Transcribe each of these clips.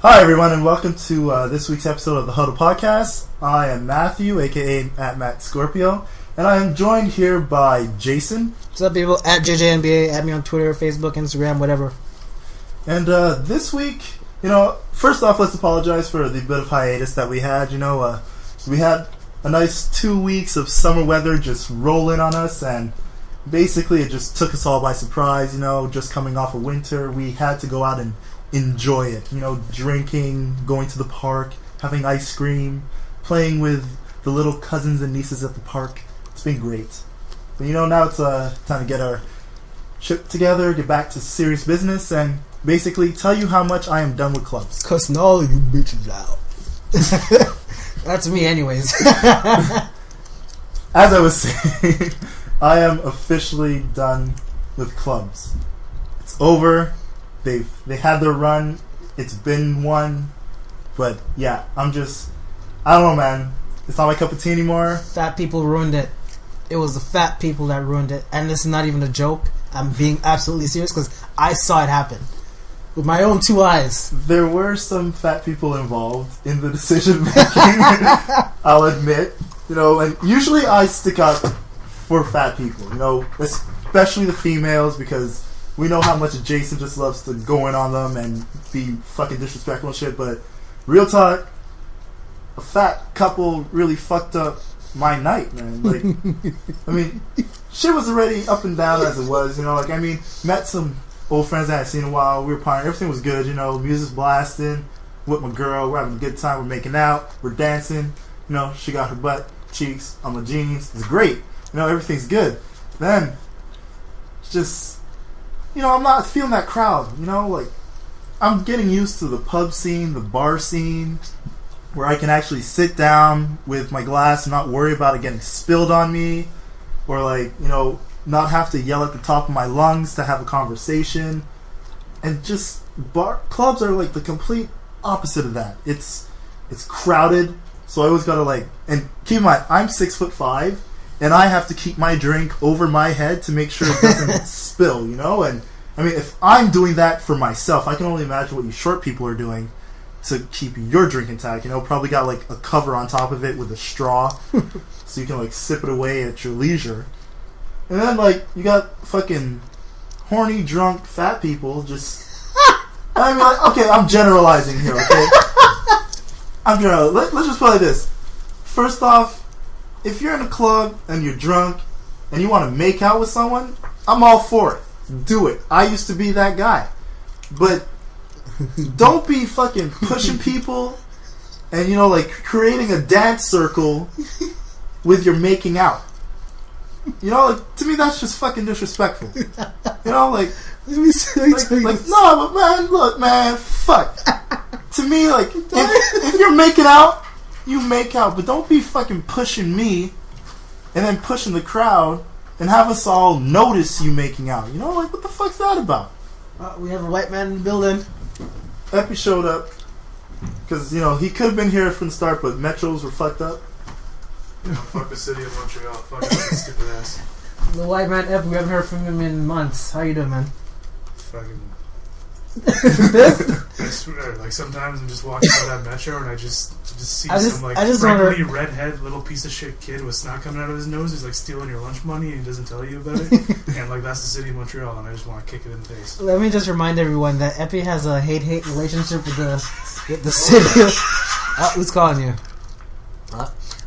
Hi everyone, and welcome to this week's episode of the Huddle Podcast. I am Matthew, aka at Matt Scorpio, and I am joined here by Jason. What's up, people? At JJNBA, add me on Twitter, Facebook, Instagram, whatever. And this week, first off, let's apologize for the bit of hiatus that we had. We had a nice 2 weeks of summer weather just rolling on us, and basically it just took us all by surprise. Just coming off of winter, we had to go out and enjoy it. Drinking, going to the park, having ice cream, playing with the little cousins and nieces at the park. It's been great. But now it's time to get our shit together, get back to serious business, and basically tell you how much I am done with clubs. Cussing all of you bitches out. That's me anyways. As I was saying, I am officially done with clubs. It's over. They had their run. It's been one. But yeah, I don't know, man. It's not my cup of tea anymore. Fat people ruined it. It was the fat people that ruined it. And this is not even a joke. I'm being absolutely serious because I saw it happen with my own 2 eyes. There were some fat people involved in the decision making. I'll admit. And usually I stick up for fat people, especially the females, because we know how much Jason just loves to go in on them and be fucking disrespectful and shit, but real talk, a fat couple really fucked up my night, man. Shit was already up and down as it was, met some old friends I hadn't seen in a while, we were partying, everything was good, music's blasting, with my girl, we're having a good time, we're making out, we're dancing, she got her butt cheeks on my jeans, it's great, everything's good. Then, it's just, I'm not feeling that crowd, I'm getting used to the pub scene, the bar scene, where I can actually sit down with my glass and not worry about it getting spilled on me, or not have to yell at the top of my lungs to have a conversation. And just clubs are the complete opposite of that. It's crowded, so I always gotta and keep in mind, I'm 6'5", and I have to keep my drink over my head to make sure it doesn't spill, And if I'm doing that for myself, I can only imagine what you short people are doing to keep your drink intact. Probably got a cover on top of it with a straw, so you can sip it away at your leisure. And then you got fucking horny, drunk, fat people just. Okay, I'm generalizing here. Okay, let's just put it like this. First off, if you're in a club and you're drunk and you want to make out with someone, I'm all for it. Do it. I used to be that guy. But don't be fucking pushing people and, creating a dance circle with your making out. To me, that's just fucking disrespectful. No, but man, look, man, fuck. To me, if you're making out, you make out, but don't be fucking pushing me and then pushing the crowd and have us all notice you making out. What the fuck's that about? We have a white man in the building. Epi showed up because, he could have been here from the start, but metros were fucked up. Fuck the city of Montreal. Fuck that stupid ass. The white man Epi, we haven't heard from him in months. How you doing, man? Fucking. This? I swear, sometimes I'm just walking by that metro and I just see some friendly redhead little piece of shit kid with snot coming out of his nose who's stealing your lunch money and he doesn't tell you about it. And that's the city of Montreal, and I just want to kick it in the face. Let me just remind everyone that Epi has a hate relationship with the city. Who's calling you?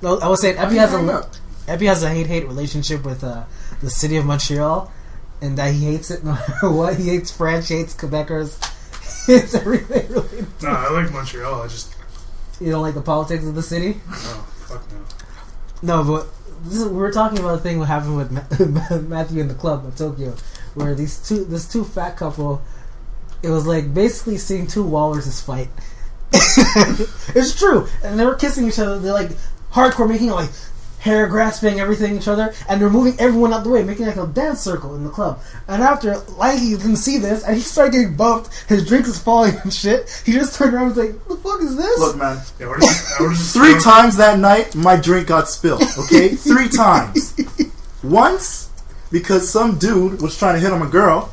No, I was saying Epi has a hate relationship with the city of Montreal. And that he hates it no matter what. He hates French, he hates Quebecers, he hates everything related to No, I like Montreal. You don't like the politics of the city? No, fuck no. No, but we were talking about the thing what happened with Matthew in the club in Tokyo, where this two fat couple, it was basically seeing two walruses fight. It's true. And they were kissing each other. They're hardcore, making hair grasping everything each other, and they're moving everyone out the way, making a dance circle in the club. And after he didn't see this, and he started getting bumped, his drink is falling and shit, he just turned around and was like, what the fuck is this? Look, man, three times that night my drink got spilled, okay? 3 times. Once because some dude was trying to hit on a girl,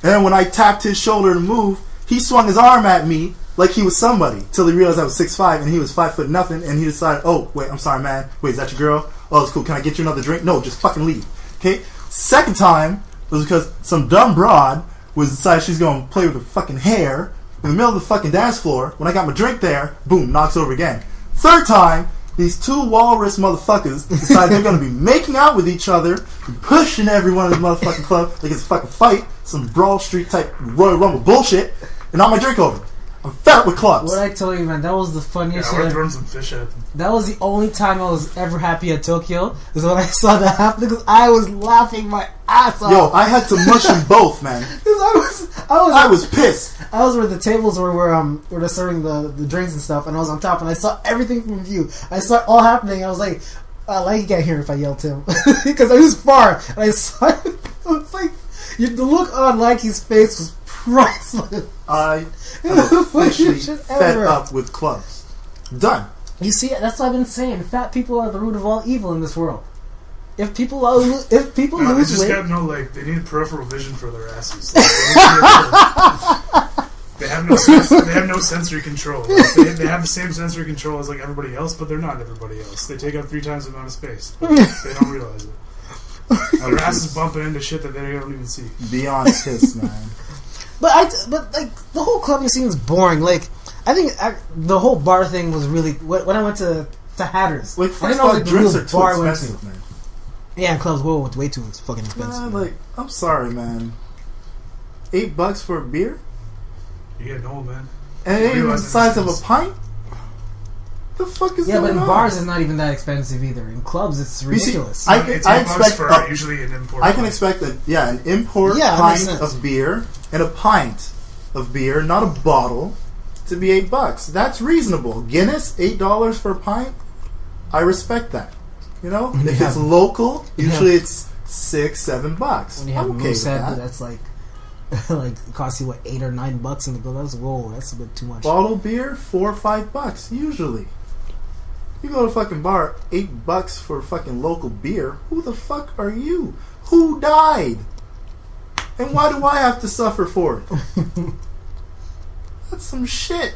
and then when I tapped his shoulder to move, He swung his arm at me like he was somebody till he realized I was 6'5" and he was 5 foot nothing, and he decided, oh, wait, I'm sorry, man. Wait, is that your girl? Oh, it's cool. Can I get you another drink? No, just fucking leave. Okay? Second time was because some dumb broad was decided she's going to play with her fucking hair in the middle of the fucking dance floor. When I got my drink there, boom, knocks over again. Third time, these two walrus motherfuckers decide they're going to be making out with each other, pushing everyone in the motherfucking club like it's a fucking fight, some Brawl Street type Royal Rumble bullshit, and knock my drink over. I'm fed up with clubs. What I tell you, man, that was the funniest shit. I would have thrown some fish at them. That was the only time I was ever happy at Tokyo, is when I saw that happen, because I was laughing my ass off. Yo, I had to mush them both, man. I was pissed. I was where the tables were where they're serving the drinks and stuff, and I was on top, and I saw everything from view. I saw it all happening. I was like you can't hear if I yelled to him because I was far, and I saw it. It was like the look on Likey's face was priceless. I am officially fed up with clubs. Done. You see, that's what I've been saying. Fat people are the root of all evil in this world. If people lose they weight, got they need peripheral vision for their asses. They have no sensory control. They have the same sensory control as like everybody else, but they're not everybody else. They take up 3 times the amount of space. But they don't realize it. Their ass is bumping into shit that they don't even see. Beyond piss, man. But like the whole clubbing scene is boring. Like I think the whole bar thing was really when I went to Hatters. Like first of all, drinks are too expensive, man. Yeah, clubs way too fucking expensive. Like I'm sorry, man. $8 for a beer? You get old, man. And it ain't even the size of a pint? The fuck is going on? Yeah, but in bars it's not even that expensive either. In clubs it's ridiculous. See, I expect usually an import. I can expect an import pint of beer and a pint of beer, not a bottle, to be $8. That's reasonable. Guinness, $8 for a pint. I respect that. You know, if it's local, usually it's $6-7. When you have Moosehead, that's like it costs you $8 or $9 in the bill. That's a bit too much. Bottle beer, $4 or $5 usually. You go to a fucking bar, $8 for fucking local beer. Who the fuck are you? Who died? And why do I have to suffer for it? That's some shit.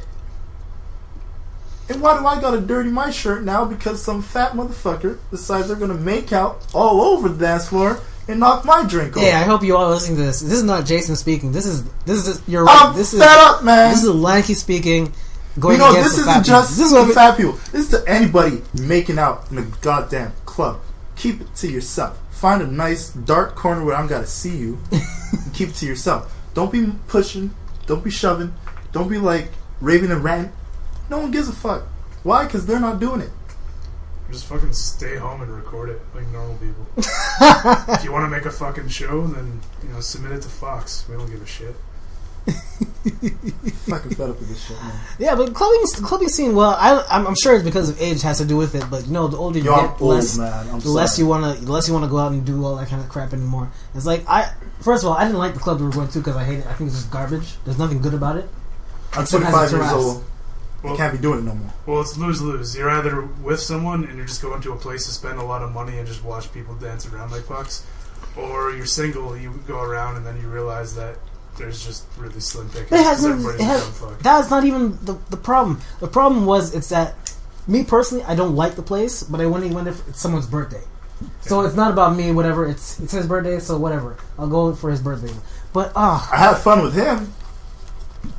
And why do I gotta dirty my shirt now because some fat motherfucker decides they're gonna make out all over the dance floor and knock my drink over? Yeah, I hope you all listening to this. This is not Jason speaking. This is you're right. This is fed up, man. This is Lanky speaking. This isn't just to fat people. This is to anybody making out in a goddamn club. Keep it to yourself. Find a nice dark corner where I'm gotta see you. And keep it to yourself. Don't be pushing. Don't be shoving. Don't be like raving and ranting. No one gives a fuck. Why? Because they're not doing it. Just fucking stay home and record it like normal people. If you want to make a fucking show, then submit it to Fox. We don't give a shit. Fucking fed up with this shit, man. Yeah, but clubbing scene. Well, I'm sure it's because of age has to do with it. But the older you get, the less you wanna go out and do all that kind of crap anymore. It's like first of all, I didn't like the club we were going to because I hate it. I think it's just garbage. There's nothing good about it. I'm 25 years old. You can't be doing it no more. Well, it's lose-lose. You're either with someone and you're just going to a place to spend a lot of money and just watch people dance around like fucks, or you're single, you go around and then you realize that there's just really slim pickings. That's not even the problem. The problem it's that me personally, I don't like the place, but I went if it's someone's birthday. So it's not about me, whatever. It's his birthday, so whatever. I'll go for his birthday. But I had fun with him.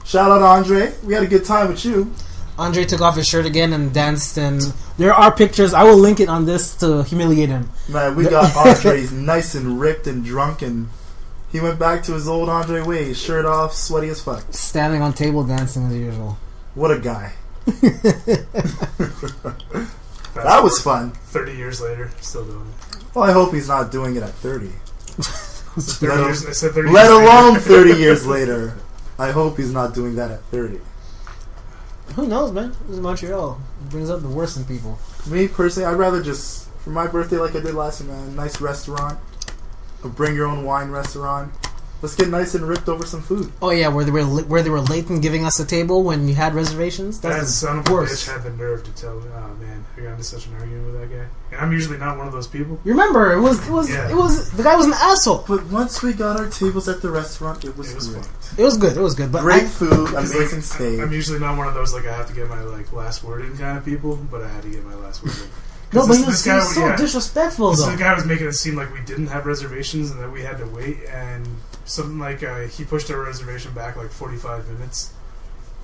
Shout out to Andre. We had a good time with you. Andre took off his shirt again and danced, and there are pictures. I will link it on this to humiliate him. Man, we got Andre's nice and ripped and drunk, and he went back to his old Andre ways, shirt off, sweaty as fuck. Standing on table dancing as usual. What a guy. That was fun. 30 years later, still doing it. Well, I hope he's not doing it at 30. 30 let alone 30 years later. I hope he's not doing that at 30. Who knows, man? This is Montreal. It brings out the worst in people. Me, personally, I'd rather just, for my birthday like I did last year, man, nice restaurant. A bring your own wine restaurant. Let's get nice and ripped over some food. Oh yeah, where they were late in giving us a table when you had reservations. That son of a bitch had the nerve to tell me, "Oh man, I got into such an argument with that guy." And I'm usually not one of those people. You remember, it was the guy was an asshole. But once we got our tables at the restaurant, it was great. It was good. But great food, amazing steak. I'm usually not one of those I have to get my last word in kind of people, but I had to get my last word in. No, but he was so disrespectful, though. So the guy was making it seem like we didn't have reservations and that we had to wait, and something he pushed our reservation back 45 minutes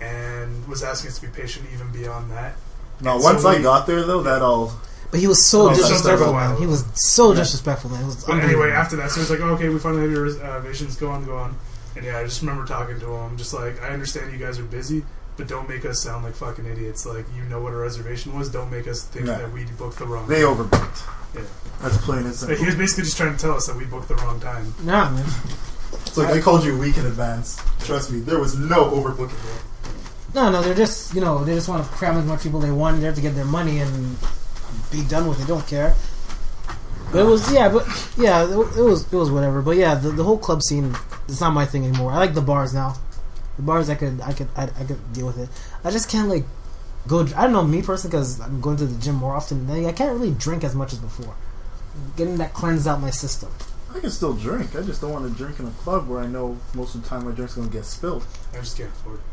and was asking us to be patient even beyond that. No, once I got there, though, that all... But he was so disrespectful, man. He was so disrespectful, man. But anyway, after that, so he's like, "Oh, okay, we finally have your reservations. Go on. And yeah, I just remember talking to him, just I understand you guys are busy, but don't make us sound like fucking idiots. You know what a reservation was. Don't make us think that we booked the wrong time. They overbooked. Yeah. That's plain and simple. He was basically just trying to tell us that we booked the wrong time. Nah, man. It's I called you a week in advance. Trust me, there was no overbooking there. No, they're just, they just want to cram as much people they want there to get their money and be done with it. They don't care. But it was, it was whatever. But yeah, the whole club scene, it's not my thing anymore. I like the bars now. The bars, I could deal with it. I just can't go. I don't know, me personally, because I'm going to the gym more often. I can't really drink as much as before. Getting that cleansed out my system. I can still drink. I just don't want to drink in a club where I know most of the time my drink's going to get spilled. I just can't afford it.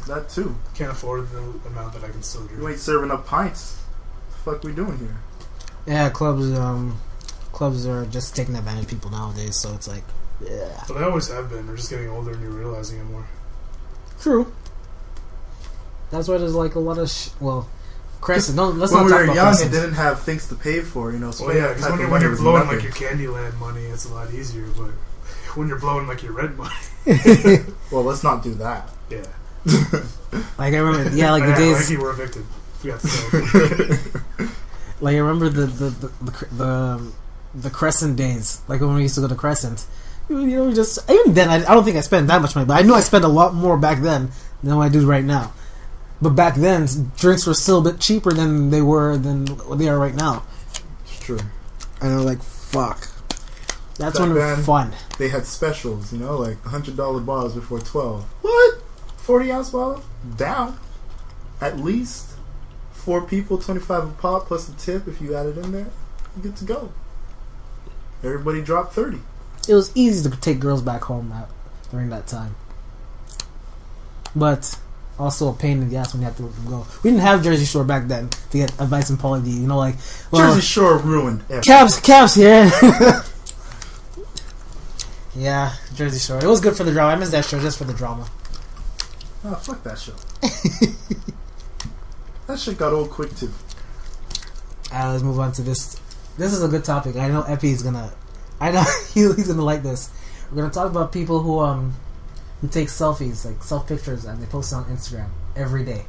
That too. Can't afford the amount that I can still drink. You ain't serving up pints. What the fuck we doing here? Yeah, clubs are just taking advantage of people nowadays. So it's yeah. But they always have been. They're just getting older and you're realizing it more. True. That's why there's a lot of Crescent. No, let's when not we talk were about young Crescent. and didn't have things to pay for, So well, yeah, because when you're blowing your Candyland money, it's a lot easier. But when you're blowing your red money, well, let's not do that. Yeah. I remember, the days you were evicted. Forgot to say. I remember the Crescent days, when we used to go to Crescent. Just even then, I don't think I spent that much money, but I know I spent a lot more back then than what I do right now. But back then, drinks were still a bit cheaper than they are right now. It's true. And I'm fuck. That's when it was fun. They had specials, $100 bottles before 12. What? 40-ounce bottles? Down. At least 4 people, 25 a pop plus a tip if you add it in there. You're good to go. Everybody dropped 30. It was easy to take girls back home during that time. But also a pain in the ass when you have to go. We didn't have Jersey Shore back then to get advice and Pauly D. Jersey Shore ruined everything. Cabs here. Yeah, Jersey Shore. It was good for the drama. I miss that show just for the drama. Oh, fuck that show. That shit got old quick too. Let's move on to this. This is a good topic. I know Epi's gonna. I know he's gonna like this. We're gonna talk about people who take selfies, self pictures, and they post it on Instagram every day.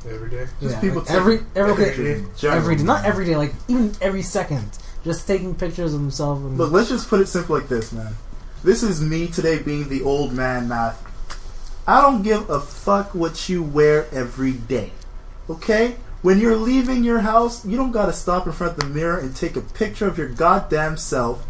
Every day? Just people every day. Not every day, even every second. Just taking pictures of themselves. Look, let's just put it simple like this, man. This is me today being the old man Matthew. I don't give a fuck what you wear every day. Okay? When you're leaving your house, you don't gotta stop in front of the mirror and take a picture of your goddamn self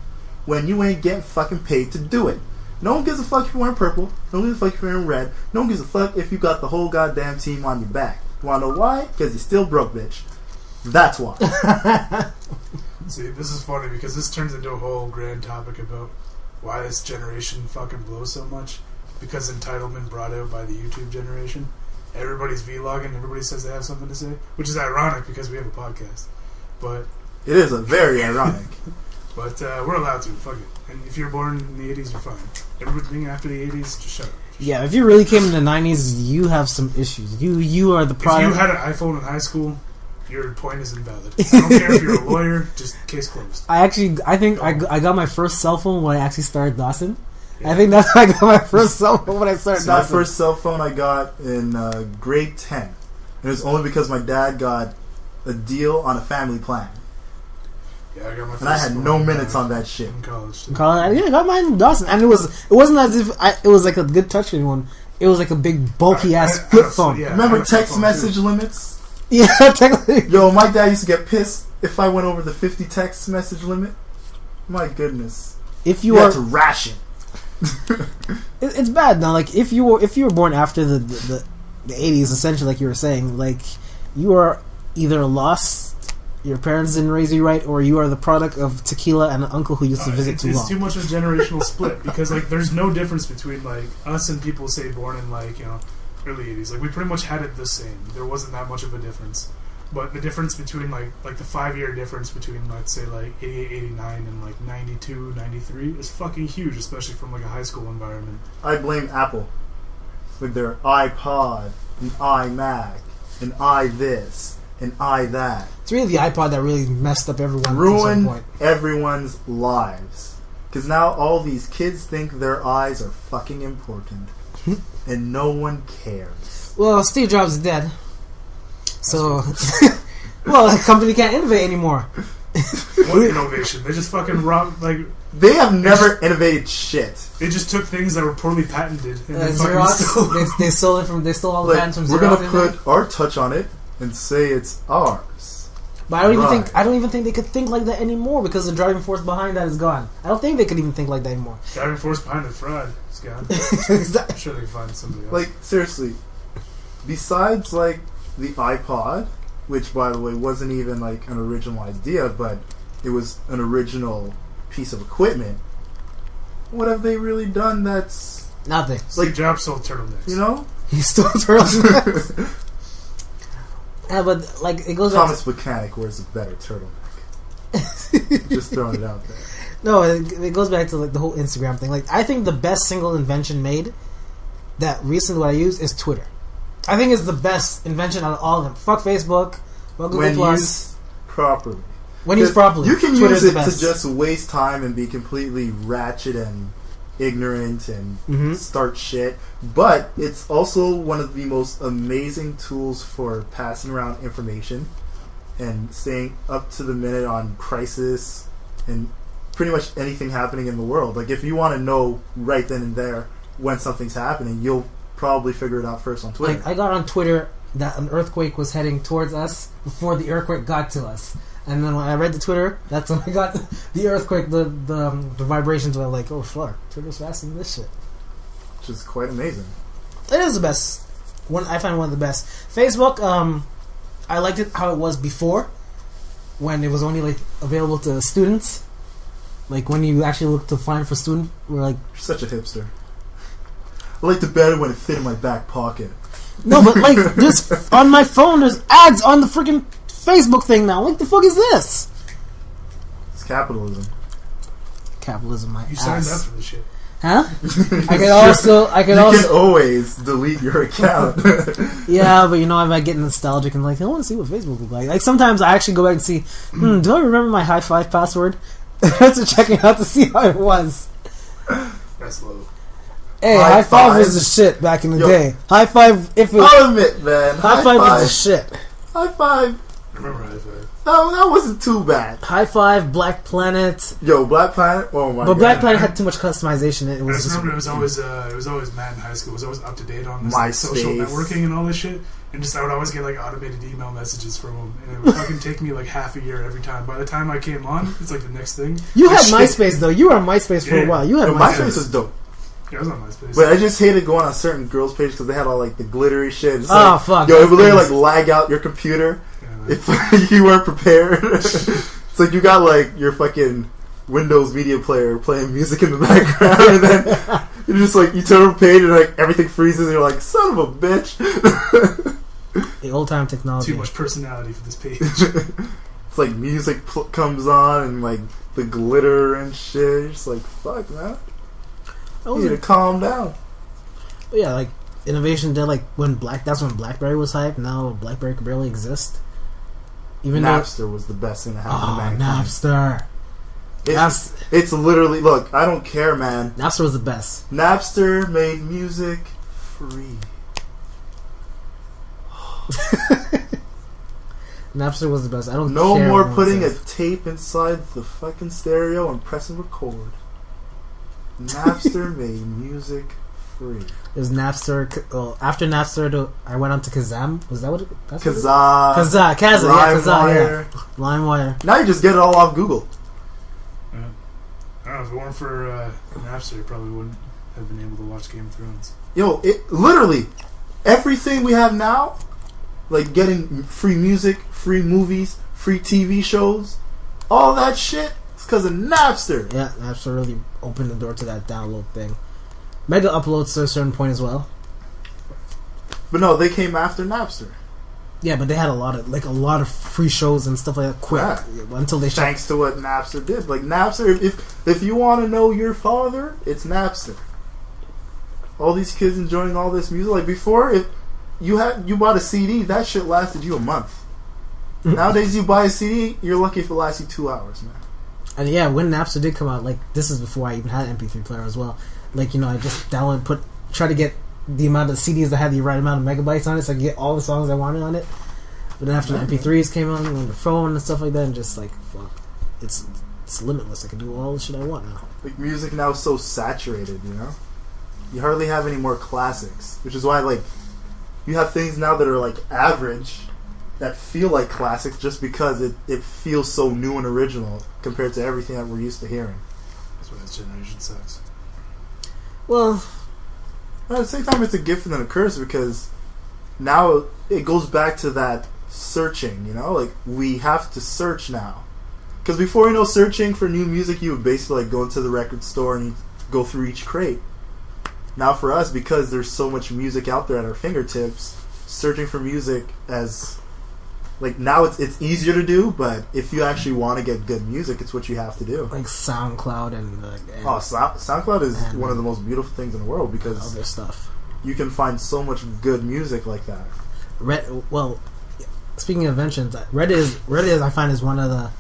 when you ain't getting fucking paid to do it. No one gives a fuck if you're wearing purple. No one gives a fuck if you're wearing red. No one gives a fuck if you got the whole goddamn team on your back. You wanna know why? Because you're still broke, bitch. That's why. See, this is funny because this turns into a whole grand topic about why this generation fucking blows so much. Because entitlement brought out by the YouTube generation. Everybody's vlogging. Everybody says they have something to say. Which is ironic because we have a podcast. But it is very ironic. But we're allowed to. Fuck it. And if you're born in the 80s, you're fine. Everything after the 80s, just shut up. Yeah, if you really came in the 90s, you have some issues. You are the product. If you had an iPhone in high school, your point is invalid. I don't care if you're a lawyer, just case closed. I think I got my first cell phone when I actually started Dawson. Yeah. I think that's how I got my first cell phone when I started Dawson. My first cell phone I got in grade 10. And it was only because my dad got a deal on a family plan. Yeah, I got my first and I had no minutes on that shit. In college. I got mine in Dawson. And it wasn't as if it was like a good touchscreen one. It was like a big bulky ass flip phone. Yeah, remember text message limits? Yeah, technically. Yo, my dad used to get pissed if I went over the 50 text message limit. My goodness. If you had to ration. it's bad now. Like if you were born after the 80s, essentially, like you were saying, like you are either lost. Your parents didn't raise you right, or you are the product of tequila and an uncle who used to visit too long. It's too much of a generational split because like there's no difference between like us and people say born in like early 80s. Like we pretty much had it the same. There wasn't that much of a difference, but the difference between like the 5-year difference between let's say like 88, 89 and like 92, 93 is fucking huge, especially from like a high school environment. I blame Apple with their iPod, and iMac, and iThis, and iThat. It's really the iPod that really messed up everyone. Ruined everyone's lives. Because now all these kids think their eyes are fucking important. And no one cares. Well, Steve Jobs is dead. So, well, the company can't innovate anymore. What innovation? They just fucking like... They have never innovated shit. They just took things that were poorly patented. And Xerox, they stole it from... They stole all the patents from Xerox. We're going to put our touch on it and say it's ours. But I don't even think they could think like that anymore because the driving force behind that is gone. I don't think they could even think like that anymore. Driving force behind the fraud is gone. I'm sure they can find somebody else. Like, seriously, besides, like, the iPod, which, by the way, wasn't even, like, an original idea, but it was an original piece of equipment, what have they really done that's... Nothing. Steve Jobs sold turtlenecks. You know? He stole turtlenecks. Yeah, but like it goes. Thomas Mechanic wears a better turtleneck. Just throwing it out there. No, it goes back to like the whole Instagram thing. Like I think the best single invention made that recently what I use is Twitter. I think it's the best invention out of all of them. Fuck Facebook. Fuck Google when Plus. Used properly. When used properly, you can Twitter's use it to just waste time and be completely ratchet and ignorant and start shit, but it's also one of the most amazing tools for passing around information and staying up to the minute on crisis and pretty much anything happening in the world. Like if you want to know right then and there when something's happening, you'll probably figure it out first on Twitter. Like I got on Twitter that an earthquake was heading towards us before the earthquake got to us. And then when I read the Twitter, that's when I got the earthquake, the vibrations were like, oh fuck, Twitter's faster than this shit. Which is quite amazing. It is the best. I find one of the best. Facebook, I liked it how it was before, when it was only like available to students. Like when you actually look to find for student, we're like... You're such a hipster. I liked it better when it fit in my back pocket. No, but like, there's on my phone, there's ads on the freaking Facebook thing now. What the fuck is this? It's capitalism. Capitalism, my You ass. signed up for this shit. Huh? I can always delete your account. Yeah, but you know, I might get nostalgic and like, I want to see what Facebook looks like. Like sometimes I actually go back and see, do I remember my high five password? That's checking out to see how it was. That's low. Hey, high five was the shit back in the day. High five, if it was... I'll admit, man. High five was the shit. High five. I remember high five. No, that wasn't too bad. High five, Black Planet. Yo, Black Planet. Oh my god. But Black Planet had too much customization. It was. I just remember it was always mad in high school. It was always up to date on this MySpace. Social networking and all this shit. And just I would always get like automated email messages from them, and it would fucking take me like half a year every time. By the time I came on, it's like the next thing. You had MySpace though. You were on MySpace for a while. You had MySpace was dope. Yeah, I was on MySpace. But I just hated going on certain girls' pages because they had all like the glittery shit. It's fuck. Yo, it would literally like lag out your computer if you weren't prepared. It's like you got like your fucking Windows media player playing music in the background, and then you're just like you turn on the page and like everything freezes, and you're like, son of a bitch. The old time technology. Too much personality for this page. It's like music comes on and like the glitter and shit. You're just like, fuck, man. You need to calm down. But yeah, like innovation did like that's when BlackBerry was hype. Now BlackBerry could barely exist. Even Napster was the best thing to happen to mankind. Napster. It's literally, look, I don't care, man. Napster was the best. Napster made music free. Napster was the best. I don't No care more putting a tape inside the fucking stereo and pressing record. Napster made music free. It was Napster. Well, after Napster, I went on to Kazam. Was that what? Kazaa. Kazaa. LimeWire. Now you just get it all off Google. Yeah. I don't know if it weren't for Napster, it probably wouldn't. have been able to watch Game of Thrones. Yo, it literally everything we have now, like getting free music, free movies, free TV shows, all that shit, is because of Napster. Yeah, Napster really opened the door to that download thing. Mega uploads to a certain point as well. But no, they came after Napster. Yeah, but they had a lot of free shows and stuff like that quick until they thanks to what Napster did. Like Napster, if you want to know your father, it's Napster. All these kids enjoying all this music. Like before, if you bought a CD, that shit lasted you a month. Nowadays, you buy a CD, you're lucky if it lasts you 2 hours, man. And yeah, when Napster did come out, like this is before I even had an MP3 player as well. Like, you know, I just try to get the amount of CDs that had the right amount of megabytes on it, so I could get all the songs I wanted on it. But then after the MP3s came on the phone and stuff like that, and just like, fuck, it's limitless. I can do all the shit I want now. Like music now is so saturated, you know. You hardly have any more classics, which is why like you have things now that are like average that feel like classics just because it feels so new and original compared to everything that we're used to hearing. That's why this generation sucks. Well, at the same time, it's a gift and a curse because now it goes back to that searching, you know? Like, we have to search now. Because before, you know, searching for new music, you would basically like go into the record store and go through each crate. Now for us, because there's so much music out there at our fingertips, searching for music as... Like, now it's easier to do, but if you actually want to get good music, it's what you have to do. Like SoundCloud and SoundCloud is one of the most beautiful things in the world because other stuff. You can find so much good music like that. Speaking of inventions, Reddit is I find is one of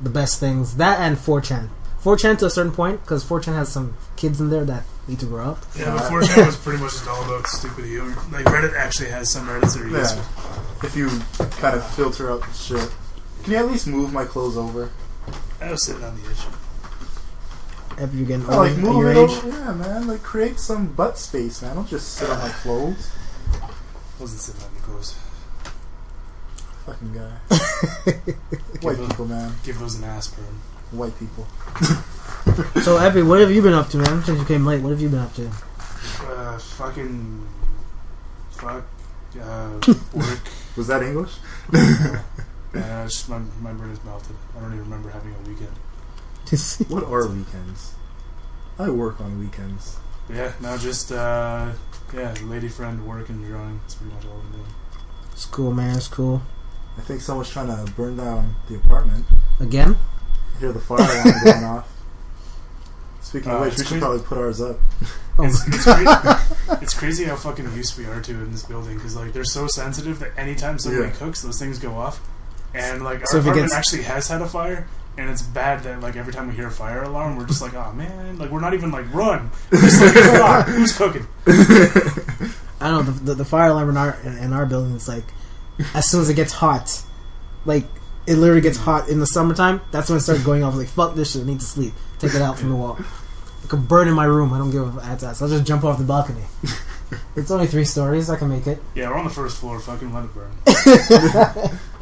the best things. That and 4chan. 4chan to a certain point, because 4chan has some kids in there that need to grow up. Yeah, but 4chan was pretty much just all about stupid humor. Like, Reddit actually has some Reddits that are useful. If you kind of filter out the shit. Can you at least move my clothes over? I was sitting on the edge. After you're getting like move it over. Yeah, man. Like create some butt space, man. Don't just sit on my clothes. I wasn't sitting on your clothes. Fucking guy. White people, man. Give those an aspirin. White people. So, Effie, what have you been up to, man? Since you came late, what have you been up to? Work. Was that English? Just my brain is melted. I don't even remember having a weekend. What are weekends? I work on weekends. Yeah, no, just lady friend, work and drawing. That's pretty much all I'm doing. It's cool, man. It's cool. I think someone's trying to burn down the apartment. Again? I hear the fire alarm going off. Speaking of which, we should probably put ours up. It's crazy how fucking used we are to in this building, because like they're so sensitive that anytime somebody cooks, those things go off. And like our apartment actually has had a fire, and it's bad that like every time we hear a fire alarm, we're just like, oh man, like we're not even like run. We're just like, come on, who's cooking? I don't know, the fire alarm in our building is like, as soon as it gets hot, like it literally gets hot in the summertime. That's when it starts going off. Like, fuck this shit, I need to sleep. Take it out from the wall. It could burn in my room. I don't give a ass. I'll just jump off the balcony. It's only 3 stories. I can make it. Yeah, we're on the first floor. Fucking let it burn.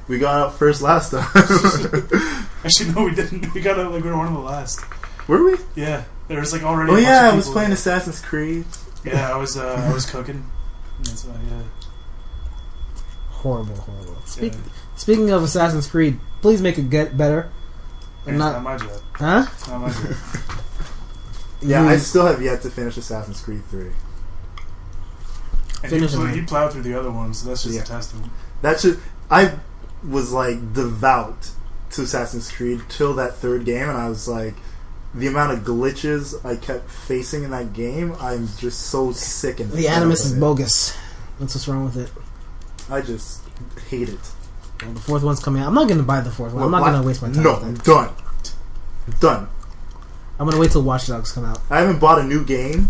We got out first last time. Actually, no, we didn't. We got out like we were one of the last. Were we? Yeah, there was like already. Oh yeah, I was playing Assassin's Creed. Yeah, I was cooking. That's why. Yeah. Horrible. Speaking of Assassin's Creed, please make it get better. It's not my job. Huh? It's not my job. Yeah, I still have yet to finish Assassin's Creed 3. And he plowed through the other ones, so that's just a testament. I was like devout to Assassin's Creed till that 3rd game, and I was like, the amount of glitches I kept facing in that game, I'm just so sick and the Animus is bogus. That's what's wrong with it. I just hate it. Well, the 4th one's coming out. I'm not going to buy the 4th one. I'm not going to waste my time. No, I'm done. I'm going to wait till Watch Dogs come out. I haven't bought a new game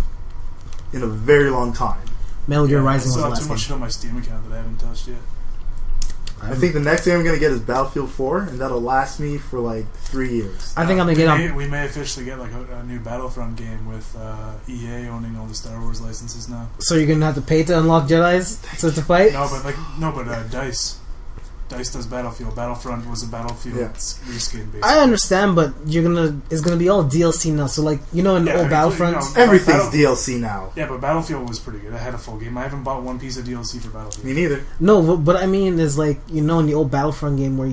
in a very long time. Metal Gear Rising was the last I still have too much shit on my Steam account that I haven't touched yet. I think the next game I'm going to get is Battlefield 4, and that'll last me for like 3 years. I think I'm going to get We may officially get like a new Battlefront game with EA owning all the Star Wars licenses now. So you're going to have to pay to unlock Jedis to fight? No, but DICE. DICE does Battlefield. Battlefront was a Battlefield reskin, basically. I understand, but it's gonna be all DLC now. So, like, in the old Battlefront, everything's DLC now. Yeah, but Battlefield was pretty good. I had a full game. I haven't bought one piece of DLC for Battlefield. Me neither. No, but I mean, is like in the old Battlefront game where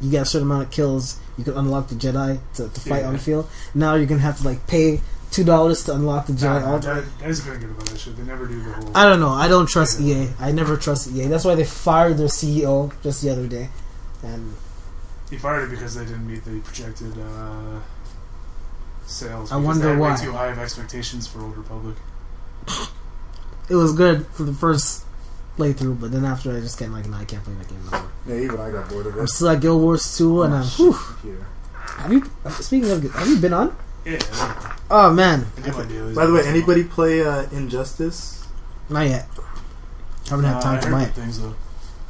you get a certain amount of kills, you can unlock the Jedi to fight on the field. Now you're gonna have to like pay $2 to unlock the Jedi. That is very good about that shit. They never do the whole. I don't know. I don't trust EA. I never trust EA. That's why they fired their CEO just the other day. And he fired it because they didn't meet the projected sales. I wonder why. Way too high of expectations for Old Republic. It was good for the first playthrough, but then after I just can't I can't play that game anymore. Yeah, even I got bored of it. I'm still at Guild Wars 2, and have you been on? Yeah. Oh man. By the way, anybody play Injustice? Not yet. Haven't had time to buy it. Things though.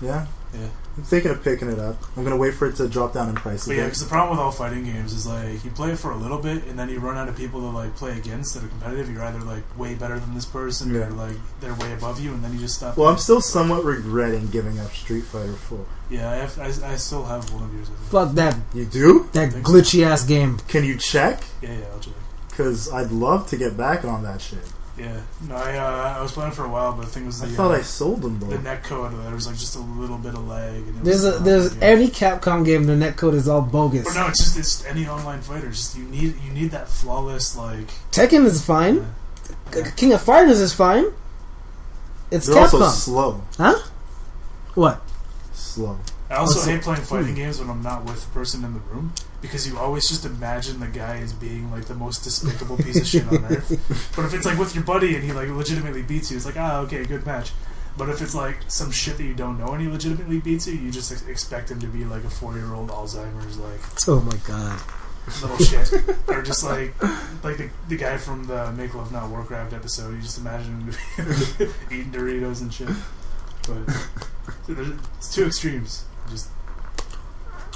Yeah. Yeah. I'm thinking of picking it up. I'm gonna wait for it to drop down in price. But yeah, because the problem with all fighting games is like you play it for a little bit, and then you run out of people to like play against that are competitive. You're either like way better than this person, or like they're way above you, and then you just stop. Well, I'm still somewhat regretting giving up Street Fighter 4. Yeah, I still have one of yours. Fuck that. You do? That glitchy ass game. Can you check? Yeah, I'll check. Because I'd love to get back on that shit. Yeah, no, I was playing for a while, but the thing was, I thought I sold them though. The netcode, there was like just a little bit of lag. And there's every Capcom game, the netcode is all bogus. But no, it's any online fighter. It's just you need that flawless like. Tekken is fine. Yeah. King of Fighters is fine. It's They're Capcom. Also slow. Huh? What? Slow. I also hate playing fighting games when I'm not with the person in the room, because you always just imagine the guy as being like the most despicable piece of shit on earth. But if it's like with your buddy and he like legitimately beats you, it's like, okay, good match. But if it's like some shit that you don't know and he legitimately beats you, you just expect him to be like a 4-year-old Alzheimer's like. Oh my god. Little shit. Or just like the guy from the Make Love Not Warcraft episode, you just imagine him eating Doritos and shit. But it's two extremes. Just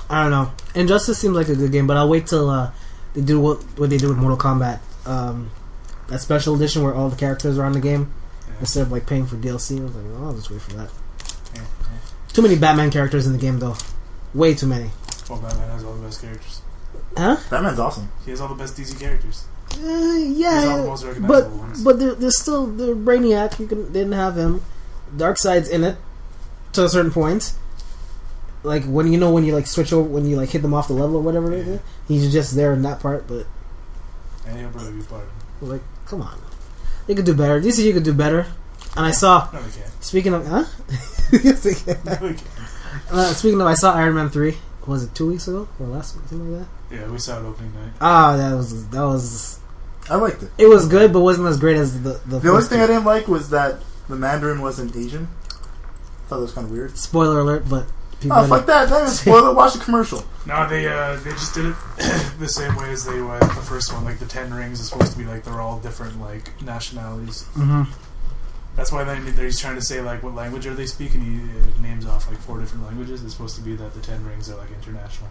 I don't know. Injustice seems like a good game, but I'll wait till they do what they did with Mortal Kombat. That special edition where all the characters are on the game instead of like paying for DLC. I was like, I'll just wait for that. Yeah. Too many Batman characters in the game, though. Way too many. Well, Batman has all the best characters. Huh? Batman's awesome. He has all the best DC characters. Yeah, He's all the most recognizable ones. But there's still the Brainiac. They didn't have him. Darkseid's in it to a certain point. Like when you like switch over, when you like hit them off the level or whatever it is, he's just there in that part. But and he'll probably be part of it. Like, come on, they could do better. DC could do better. And I saw. No, they can't. Speaking of, Yes, they can. No, they can't. Speaking of, I saw Iron Man 3. Was it 2 weeks ago or last week, something like that? Yeah, we saw it opening night. That was. I liked it. It was good, but wasn't as great as the only thing I didn't like was that the Mandarin wasn't Asian. I thought that was kind of weird. Spoiler alert, but. Fuck that! That was spoiler. Watch the commercial. No, they just did it the same way as they were the first one. Like the 10 rings is supposed to be like they're all different like nationalities. Mm-hmm. That's why he's trying to say like what language are they speaking. He names off like 4 different languages. It's supposed to be that the 10 rings are like international.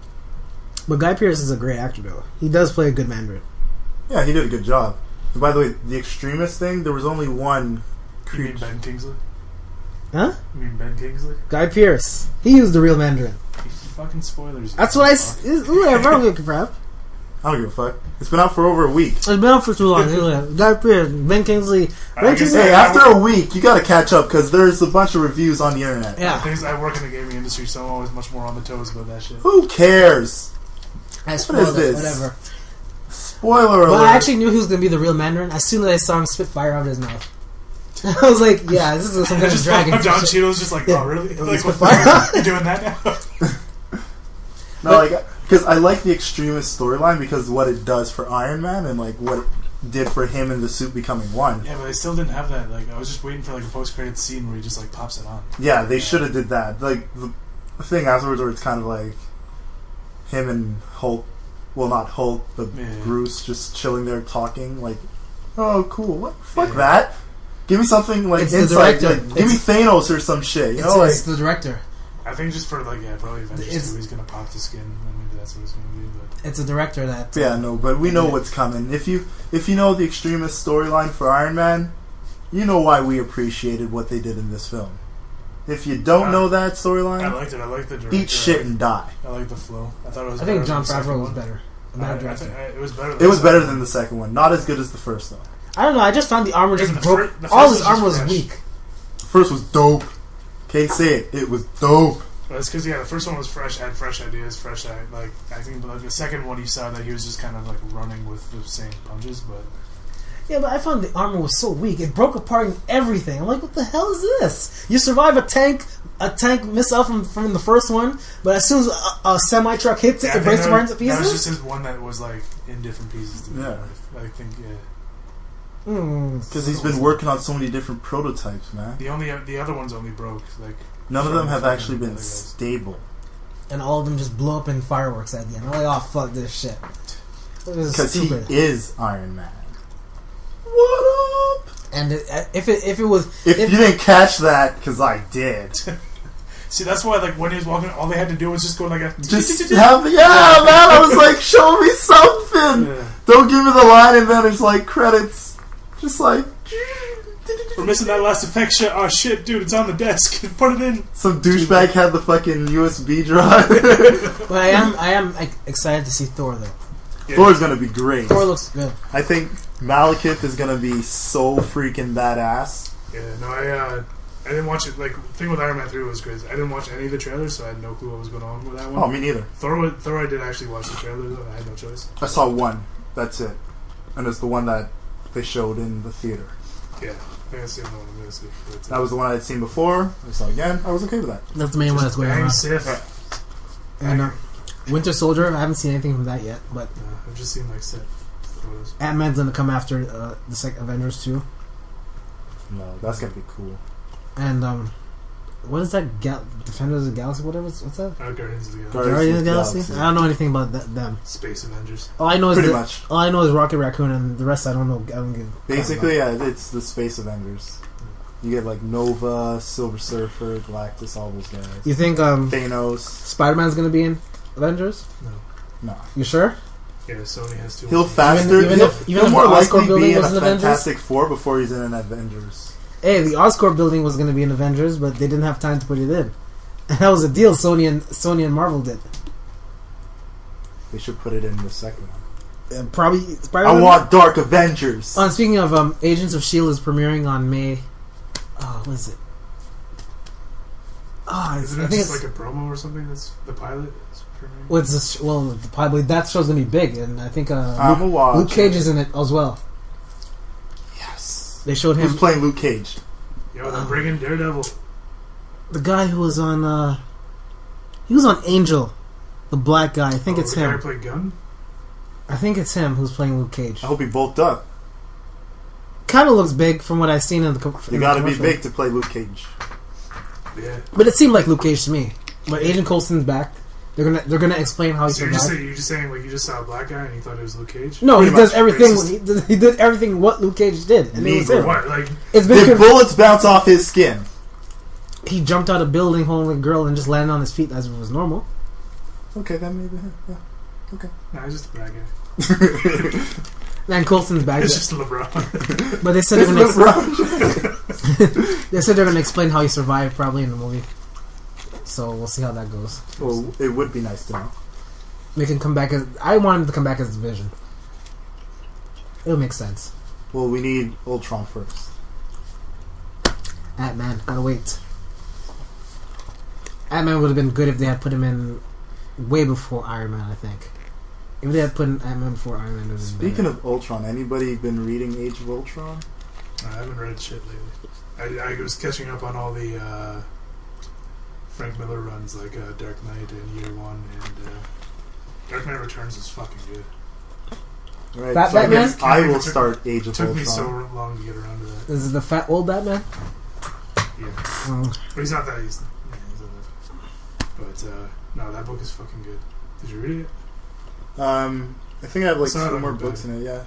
But Guy Pearce is a great actor though. He does play a good Mandarin. Yeah, he did a good job. And by the way, the extremist thing, there was only one. You mean Ben Kingsley? Huh? You mean Ben Kingsley? Guy Pearce. He was the real Mandarin. Fucking spoilers. That's what I don't give a crap. I don't give a fuck. It's been out for over a week. It's been out for too long. Guy Pearce, Ben Kingsley. Hey, after a week, you gotta catch up because there's a bunch of reviews on the internet. Yeah. I work in the gaming industry, so I'm always much more on the toes about that shit. Who cares? What is this? Whatever. Spoiler alert. Well, I actually knew he was going to be the real Mandarin as soon as I saw him spit fire out of his mouth. I was like, yeah, this is some kind of dragon. Don Cheadle's just like, oh, really? Like, you're doing that now? No, like, because I like the extremist storyline because of what it does for Iron Man and like what it did for him and the suit becoming one. Yeah, but I still didn't have that. Like, I was just waiting for like a post-credit scene where he just like pops it on. Yeah, they should have did that. Like the thing afterwards where it's kind of like him and Hulk. Well, not Hulk, but Bruce just chilling there talking. Like, oh, cool. What? Fuck that. Give me something like inside. Like, give me Thanos or some shit. You know, it's the director. I think just for like probably Avengers 2, he's gonna pop the skin. Maybe that's what he's gonna do. But it's a director that. Yeah, no, but we know what's coming. If you know the extremist storyline for Iron Man, you know why we appreciated what they did in this film. If you don't know that storyline, I liked it. I liked the director. Eat shit and die. I like the flow. I thought it was. I think Jon Favreau was better. It was better. It was better than the second one. Not as good as the first though. I don't know. I just found the armor just broke. All his armor was weak. First was dope. Can't say it. It was dope. Well, that's because the first one was fresh, had fresh ideas, fresh acting. But the second one, you saw that he was just kind of like running with the same punches. But yeah, but I found the armor was so weak. It broke apart in everything. I'm like, what the hell is this? You survive a tank missile from the first one, but as soon as a semi truck hits it, it breaks apart into pieces. That was just his one that was like in different pieces. To me. Yeah, I think because he's been working on so many different prototypes, man. The other ones only broke like. None of them have actually been stable. And all of them just blew up in fireworks at the end. I'm like, oh, fuck this shit. Because he is Iron Man. What up? And if it was... If you didn't catch that, because I did. See, that's why, like, when he was walking, all they had to do was just go like a... man, I was like, show me something. Yeah. Don't give me the line and then it's like credits. Just like... We're missing that last effect shit. Oh shit, dude, it's on the desk. Put it in. Some douchebag had the fucking USB drive. But I am excited to see Thor though. Yeah. Thor's gonna be great. Thor looks good. I think Malekith is gonna be so freaking badass. Yeah, no, I didn't watch it. Like, the thing with Iron Man 3 was crazy. I didn't watch any of the trailers, so I had no clue what was going on with that one. Oh, me neither. Thor, I did actually watch the trailer though. I had no choice. I saw one. That's it, and it's the one that they showed in the theater. Yeah. I think that's the only one I'm going to see. That was the one I had seen before. I saw again. I was okay with that. That's the main one that's going on. And Winter Soldier, I haven't seen anything from that yet, but I've just seen like set photos. Ant-Man's going to come after the second Avengers 2. No, that's going to be cool. And what is that? Defenders of the Galaxy? Whatever. What's that? Guardians of the Galaxy. Guardians of the Galaxy. I don't know anything about them. Space Avengers. All I know is Rocket Raccoon, and the rest I don't know. I don't give. Basically, yeah, it's the Space Avengers. You get like Nova, Silver Surfer, Galactus, all those guys. You think Thanos, Spider-Man's gonna be in Avengers? No. You sure? Yeah, Sony has to. He'll faster. Even if more likely be in a Avengers? Fantastic Four before he's in an Avengers. Hey, the Oscorp building was going to be in Avengers, but they didn't have time to put it in. And that was a deal Sony and Marvel did. They should put it in the second one. Probably. I want Dark Avengers. Speaking of Agents of S.H.I.E.L.D. is premiering on May. Oh, what is it? Isn't it just like a promo or something? That's the pilot. The pilot. That show's going to be big, and I think Luke Cage is in it as well. They showed him. Who's playing Luke Cage? Yo, they're bringing Daredevil. The guy who was on. He was on Angel, the black guy. I think it's him. The guy who played Gunn? I think it's him who's playing Luke Cage. I hope he bulked up. Kind of looks big from what I've seen in the. You got to be big to play Luke Cage. Yeah. But it seemed like Luke Cage to me. But Agent Coulson's back. They're gonna explain how he survived. You're just saying like you just saw a black guy and you thought it was Luke Cage? No, he does everything. He did everything what Luke Cage did. And it was him. What? Like, did bullets bounce off his skin? He jumped out of a building holding a girl and just landed on his feet as it was normal. Okay, then maybe. Yeah. Okay. Nah, he's just a bad guy. And Coulson's back. It's just LeBron. But they said they're gonna explain how he survived probably in the movie. So we'll see how that goes. Well, it would be nice to know. They can come back as... I want him to come back as Vision. It'll make sense. Well, we need Ultron first. Ant-Man. Gotta wait. Ant-Man would have been good if they had put him in way before Iron Man, I think. If they had put in Ant-Man before Iron Man, it would have been Speaking better. of Ultron, anybody been reading Age of Ultron? I haven't read shit lately. I was catching up on all the... Frank Miller runs like Dark Knight and Year One, and Dark Knight Returns is fucking good. Right, Fat so Batman? I will start Age of Ultron. Took me so long to get around to that. This is the fat old Batman? Yeah. But he's not that easy. Yeah, he's not that. But no, that book is fucking good. Did you read it? I think I have like two more books in it. Yeah,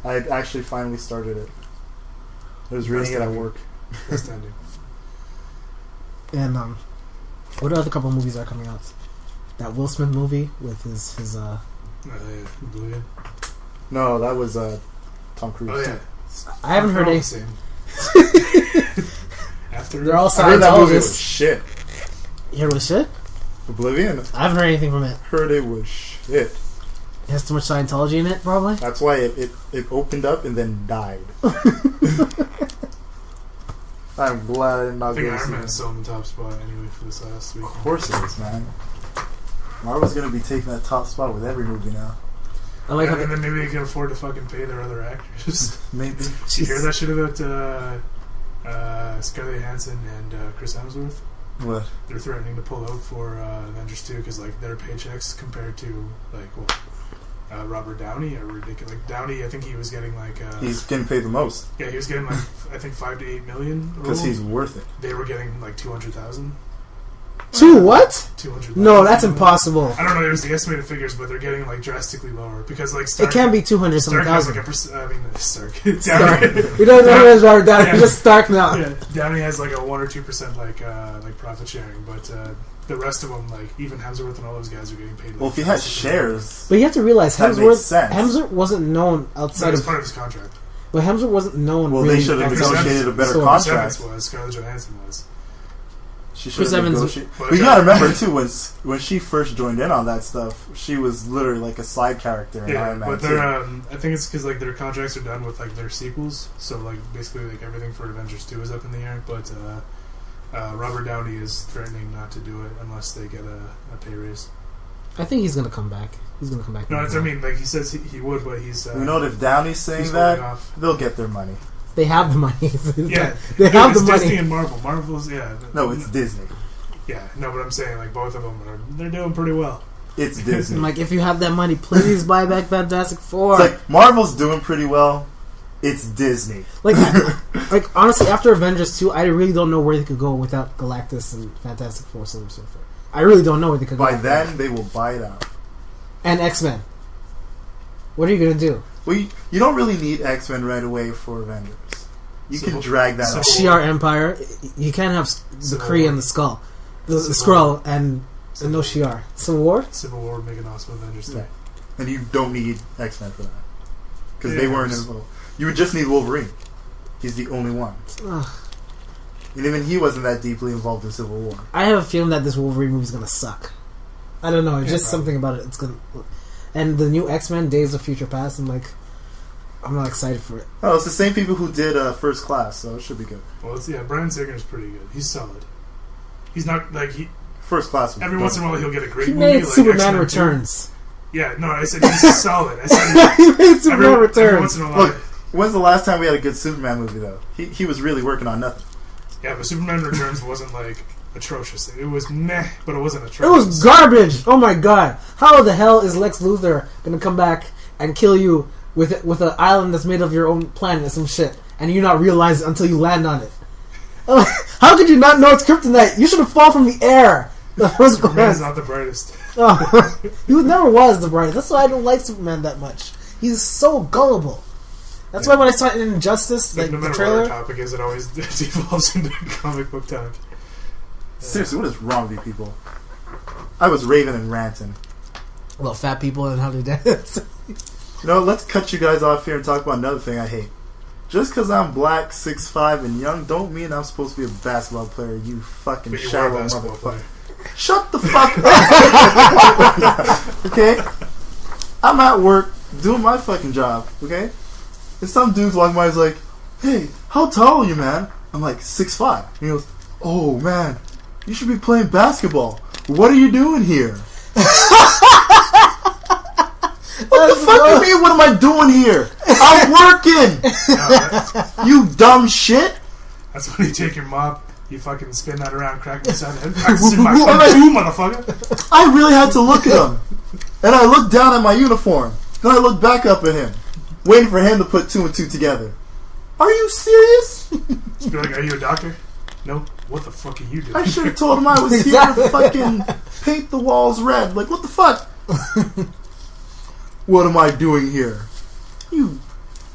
I actually finally started it. I was reading it at work. Best ending. And what other couple movies are coming out? That Will Smith movie with his Brilliant. No, that was Tom Cruise. Oh yeah. I haven't heard any. After They're all I heard that movie was Scientologists. shit. You heard it was shit? Oblivion? I haven't heard anything from it. Heard it was shit. It has too much Scientology in it, probably. That's why it opened up and then died. I'm glad I did not I think go Iron see Man's it. still in the top spot anyway for this last week. Of course it is, man. Marvel's gonna be taking that top spot with every movie now. I like how and then maybe they can afford to fucking pay their other actors. Maybe. Did you hear that shit about Scarlett Johansson and Chris Hemsworth? What? They're threatening to pull out for Avengers 2 because like their paychecks compared to like Robert Downey are ridiculous. Like Downey, I think he was getting like He's getting paid the most. Yeah, he was getting like I think $5 to $8 million Because he's worth it. They were getting like 200,000. What? 200,000. No, that's impossible. I don't know. It was the estimated figures, but they're getting like drastically lower because like It can't be 200 Stark something has thousand. like a Stark. Stark. We don't know who is Robert Downey. Yeah. Just Stark now. Yeah, Downey has like a 1 or 2% like profit sharing, but the rest of them, like even Hemsworth and all those guys, are getting paid. Like, Well, if he has shares, But you have to realize that makes sense. Hemsworth wasn't known outside That of. part of his contract. But Hemsworth wasn't known. well, really they should have outside- negotiated a better So- Chris contract. Evans was, Scarlett Johansson was. She should Chris have Evans- negotiated. But you gotta remember too, when she first joined in on that stuff, she was literally like a side character in Yeah, Iron Man but 2. they're I think it's because like their contracts are done with like their sequels, so like basically like everything for Avengers 2 is up in the air. But Robert Downey is threatening not to do it unless they get a pay raise. I think he's gonna come back. He's gonna come back. No, I mean like he says he would, but he's You know what? If Downey's saying he's that, holding off. they'll get their money. They have the money. Yeah, they have the it's money. Disney and Marvel. Marvel's No, it's Disney. Yeah, no, but I'm saying like both of them they're doing pretty well. It's Disney. I'm like, if you have that money, please buy back Fantastic Four. It's like Marvel's doing pretty well. It's Disney. Like honestly, after Avengers 2, I really don't know where they could go without Galactus and Fantastic Four, Silver Surfer. I really don't know where they could go. By then, they will buy it out. And X-Men. What are you gonna do? Well, you don't really need X-Men right away for Avengers. You can drag that out. Shi'ar Empire. You can't have the Kree and the Skull, the Skrull, and no Shi'ar. Civil War. Civil War would make an awesome Avengers 2. Yeah. And you don't need X-Men for that because Yeah, they weren't involved. You would just need Wolverine. He's the only one. Ugh. And even he wasn't that deeply involved in Civil War. I have a feeling that this Wolverine movie is gonna suck. I don't know. It's Yeah, just probably. something about it. It's gonna. And the new X-Men: Days of Future Past. I'm not excited for it. Oh, it's the same people who did First Class, so it should be good. Well, Bryan Singer's pretty good. He's solid. He's not like he. First Class. Was Every once in a while he'll get a great He movie. made like Superman X-Men 2. Returns. Yeah, no, I said he's solid. I said He made Superman every Returns. once in a while. Look, when's the last time we had a good Superman movie though? He was really working on nothing. Yeah, but Superman Returns wasn't like atrocious. It was meh, but it wasn't It atrocious. was garbage. Oh my god! How the hell is Lex Luthor gonna come back and kill you with an island that's made of your own planet or some shit, and you not realize it until you land on it? How could you not know it's kryptonite? You should have fallen from the air. Superman's not the brightest. Oh, he never was the brightest. That's why I don't like Superman that much. He's so gullible. That's why when I saw Injustice, Like, like no the matter trailer, what our topic is, it always devolves into comic book talk. Seriously, what is wrong with you people? I was raving and ranting. well, fat people and how they dance. You know, let's cut you guys off here and talk about another thing I hate. Just because I'm black, 6'5", and young, don't mean I'm supposed to be a basketball player, you fucking But you were a shallow basketball motherfucker. player. Shut the fuck up! Okay? I'm at work, doing my fucking job, okay? And some dude's walking by, he's like, hey, how tall are you, man? I'm like, 6'5". And he goes, oh, man, you should be playing basketball. What are you doing here? What the fuck do you mean, what am I doing here? I'm working! You dumb shit! That's when you take your mop, you fucking spin that around, crack me side head. Practicing my kung fu, motherfucker. I really had to look at him. And I looked down at my uniform. Then I looked back up at him, waiting for him to put 2 and 2 together. Are you serious? Just be like, are you a doctor? No. What the fuck are you doing? I should have told him I was here to fucking paint the walls red. Like, what the fuck? What am I doing here? You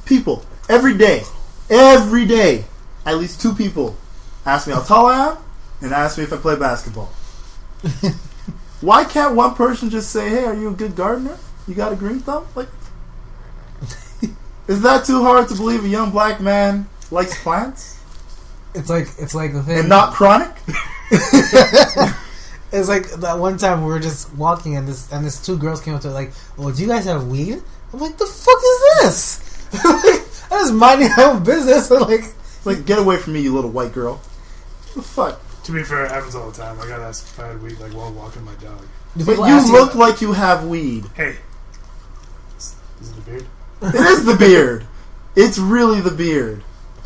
people, every day, at least 2 people ask me how tall I am and ask me if I play basketball. Why can't one person just say, hey, are you a good gardener? You got a green thumb? Like, is that too hard to believe a young black man likes plants? It's like the thing. And not chronic? It's like that one time we were just walking and this two girls came up to her like, "Oh, do you guys have weed?" I'm like, "The fuck is this?" I was minding my own business. Like, get away from me, you little white girl. What the fuck? To be fair, it happens all the time. I got asked if I had weed, like, while walking my dog. But you look like you have weed. Hey. Is it the beard? It is the beard. It's really the beard.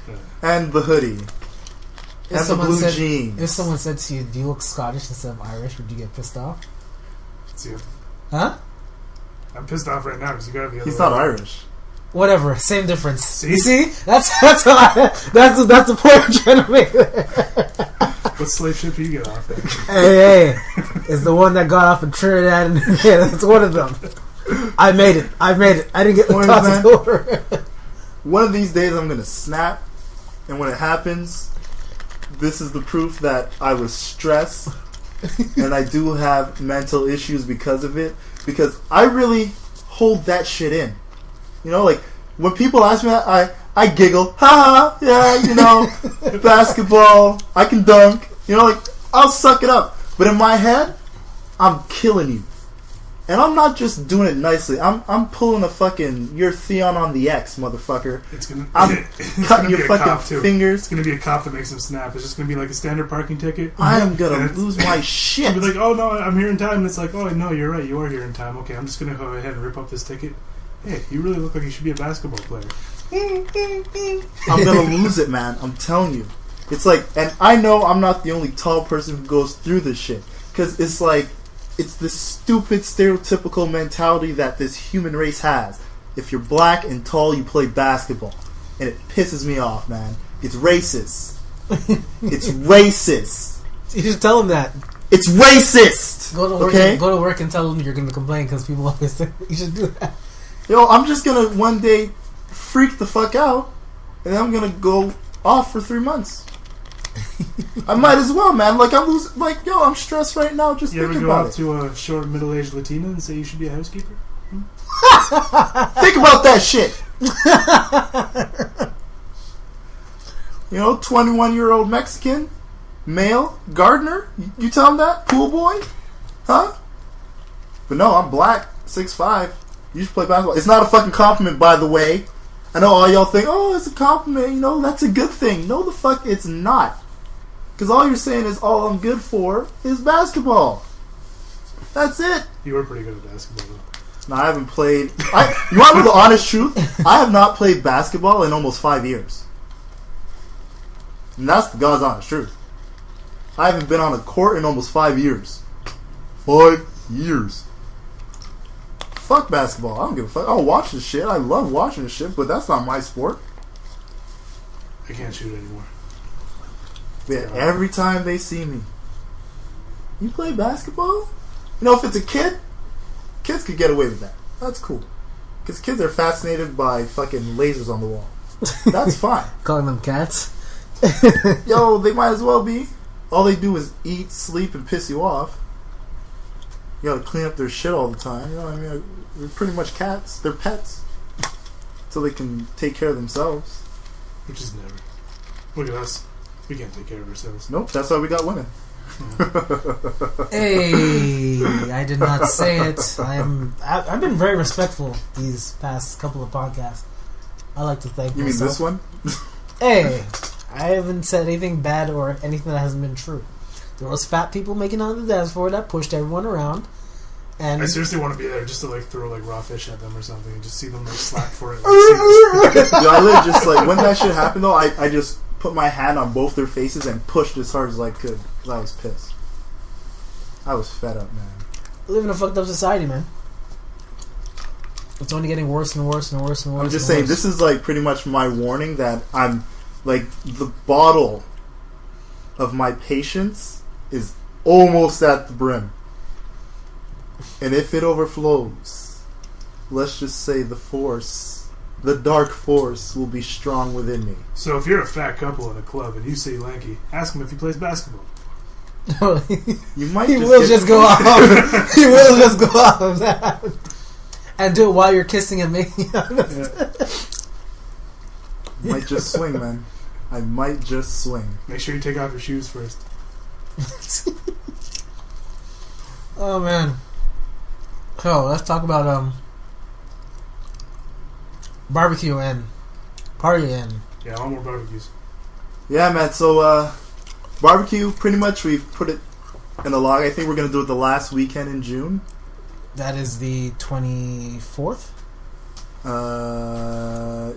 Yeah. And the hoodie. And the blue jeans. If someone said to you, "Do you look Scottish instead of Irish?" would you get pissed off? It's you. Huh? I'm pissed off right now because you gotta be. He's not Irish. Whatever, same difference. See? That's the point I'm trying to make. What slave ship do you get off at? Hey, it's the one that got off in Trinidad, and yeah, that's one of them. I made it. I didn't get the toss over. One of these days, I'm gonna snap, and when it happens, this is the proof that I was stressed, and I do have mental issues because of it. Because I really hold that shit in. You know, like, when people ask me that, I giggle. Ha! Yeah, you know, basketball, I can dunk. You know, like, I'll suck it up. But in my head, I'm killing you. And I'm not just doing it nicely. I'm pulling a fucking, you're Theon on the X, motherfucker. I'm cutting your fucking fingers. It's going to be a cop that makes him snap. It's just going to be like a standard parking ticket. I am going to lose my shit. You'll be like, "Oh, no, I'm here in time." And it's like, "Oh, no, you're right. You are here in time. Okay, I'm just going to go ahead and rip up this ticket. Hey, you really look like you should be a basketball player." I'm going to lose it, man. I'm telling you. It's like, and I know I'm not the only tall person who goes through this shit. Because it's like, it's this stupid stereotypical mentality that this human race has. If you're black and tall, you play basketball. And it pisses me off, man. It's racist. It's racist. You should tell them that. It's racist! Go to work, okay? Go to work and tell them you're going to complain because people always say you should do that. Yo, I'm just going to one day freak the fuck out, and then I'm going to go off for 3 months. I might as well, man. Like, I'm stressed right now just thinking about it. You ever go up to a short, middle-aged Latina and say you should be a housekeeper? Think about that shit. You know, 21-year-old Mexican, male, gardener. You tell him that? Pool boy? Huh? But no, I'm black, 6'5". You should play basketball. It's not a fucking compliment, by the way. I know all y'all think, "Oh, it's a compliment, you know, that's a good thing." No, the fuck it's not. Because all you're saying is all I'm good for is basketball. That's it. You were pretty good at basketball, though. No, I haven't played... you want to know the honest truth? I have not played basketball in almost 5 years. And that's the God's honest truth. I haven't been on a court in almost 5 years. 5 years. Fuck basketball. I don't give a fuck. I'll watch this shit. I love watching this shit, but that's not my sport. I can't shoot anymore. Yeah, every time they see me, "You play basketball?" You know, if it's a kid, kids could get away with that. That's cool. Because kids are fascinated by fucking lasers on the wall. That's fine. Calling them cats? Yo, they might as well be. All they do is eat, sleep, and piss you off. You gotta clean up their shit all the time. You know what I mean? They're pretty much cats. They're pets. So they can take care of themselves. Which is never. Look at us. We can't take care of ourselves. Nope, that's why we got women. Hey, I did not say it. I've been very respectful these past couple of podcasts. I like to thank you. myself. You mean this one? Hey, I haven't said anything bad or anything that hasn't been true. There was fat people making out on the dance floor that pushed everyone around. And I seriously want to be there just to like throw like raw fish at them or something and just see them like slap for it. Like, I literally just like, when that shit happened though, I just put my hand on both their faces and pushed as hard as I could because I was pissed. I was fed up, man. We live in a fucked up society, man. It's only getting worse and worse and worse and worse. I'm just saying, this is like pretty much my warning that I'm like, the bottle of my patience is almost at the brim. And if it overflows, let's just say the dark force will be strong within me. So if you're a fat couple in a club and you see Lanky, ask him if he plays basketball. You might he will just go off. He will just go off of that. And do it while you're kissing and making out. Might just swing, man. I might just swing. Make sure you take off your shoes first. Oh man. So let's talk about barbecue and party and yeah, all more barbecues. Yeah, man. So barbecue, pretty much we've put it in the log. I think we're gonna do it the last weekend in June. That is the 24th.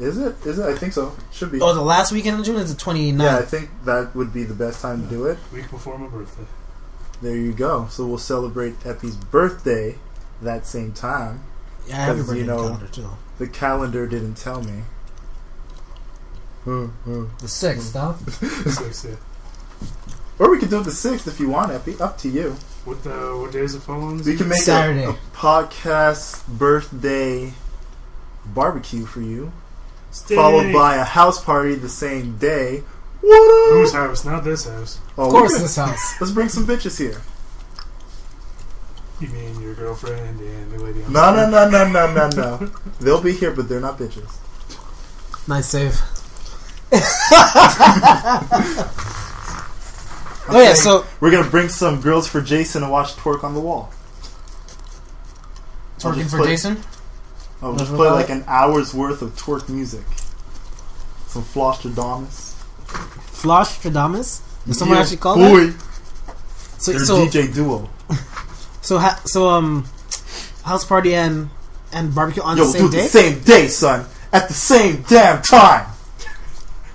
Is it? I think so. Should be. Oh, the last weekend in June is the 29th. Yeah, I think that would be the best time to do it. Week before my birthday. There you go. So we'll celebrate Epi's birthday that same time. Yeah, I have your birthday calendar too. The calendar didn't tell me. The 6th, huh? The 6th, yeah. Or we could do it the 6th if you want, Epi. Up to you. What day is it falling? We can make Saturday. a podcast birthday barbecue for you. Stay. Followed by a house party the same day. What up? Whose house? Not this house. Of course this house. Let's bring some bitches here. You mean your girlfriend and the lady on No. They'll be here, but they're not bitches. Nice save. Oh yeah, so we're gonna bring some girls for Jason to watch twerk on the wall. Twerking for Jason? I'll just play like an hour's worth of twerk music. Some Flostradamus. Flostradamus? Did someone actually call that? They're DJ duo. So house party and barbecue on the same day? The same day, son. At the same damn time.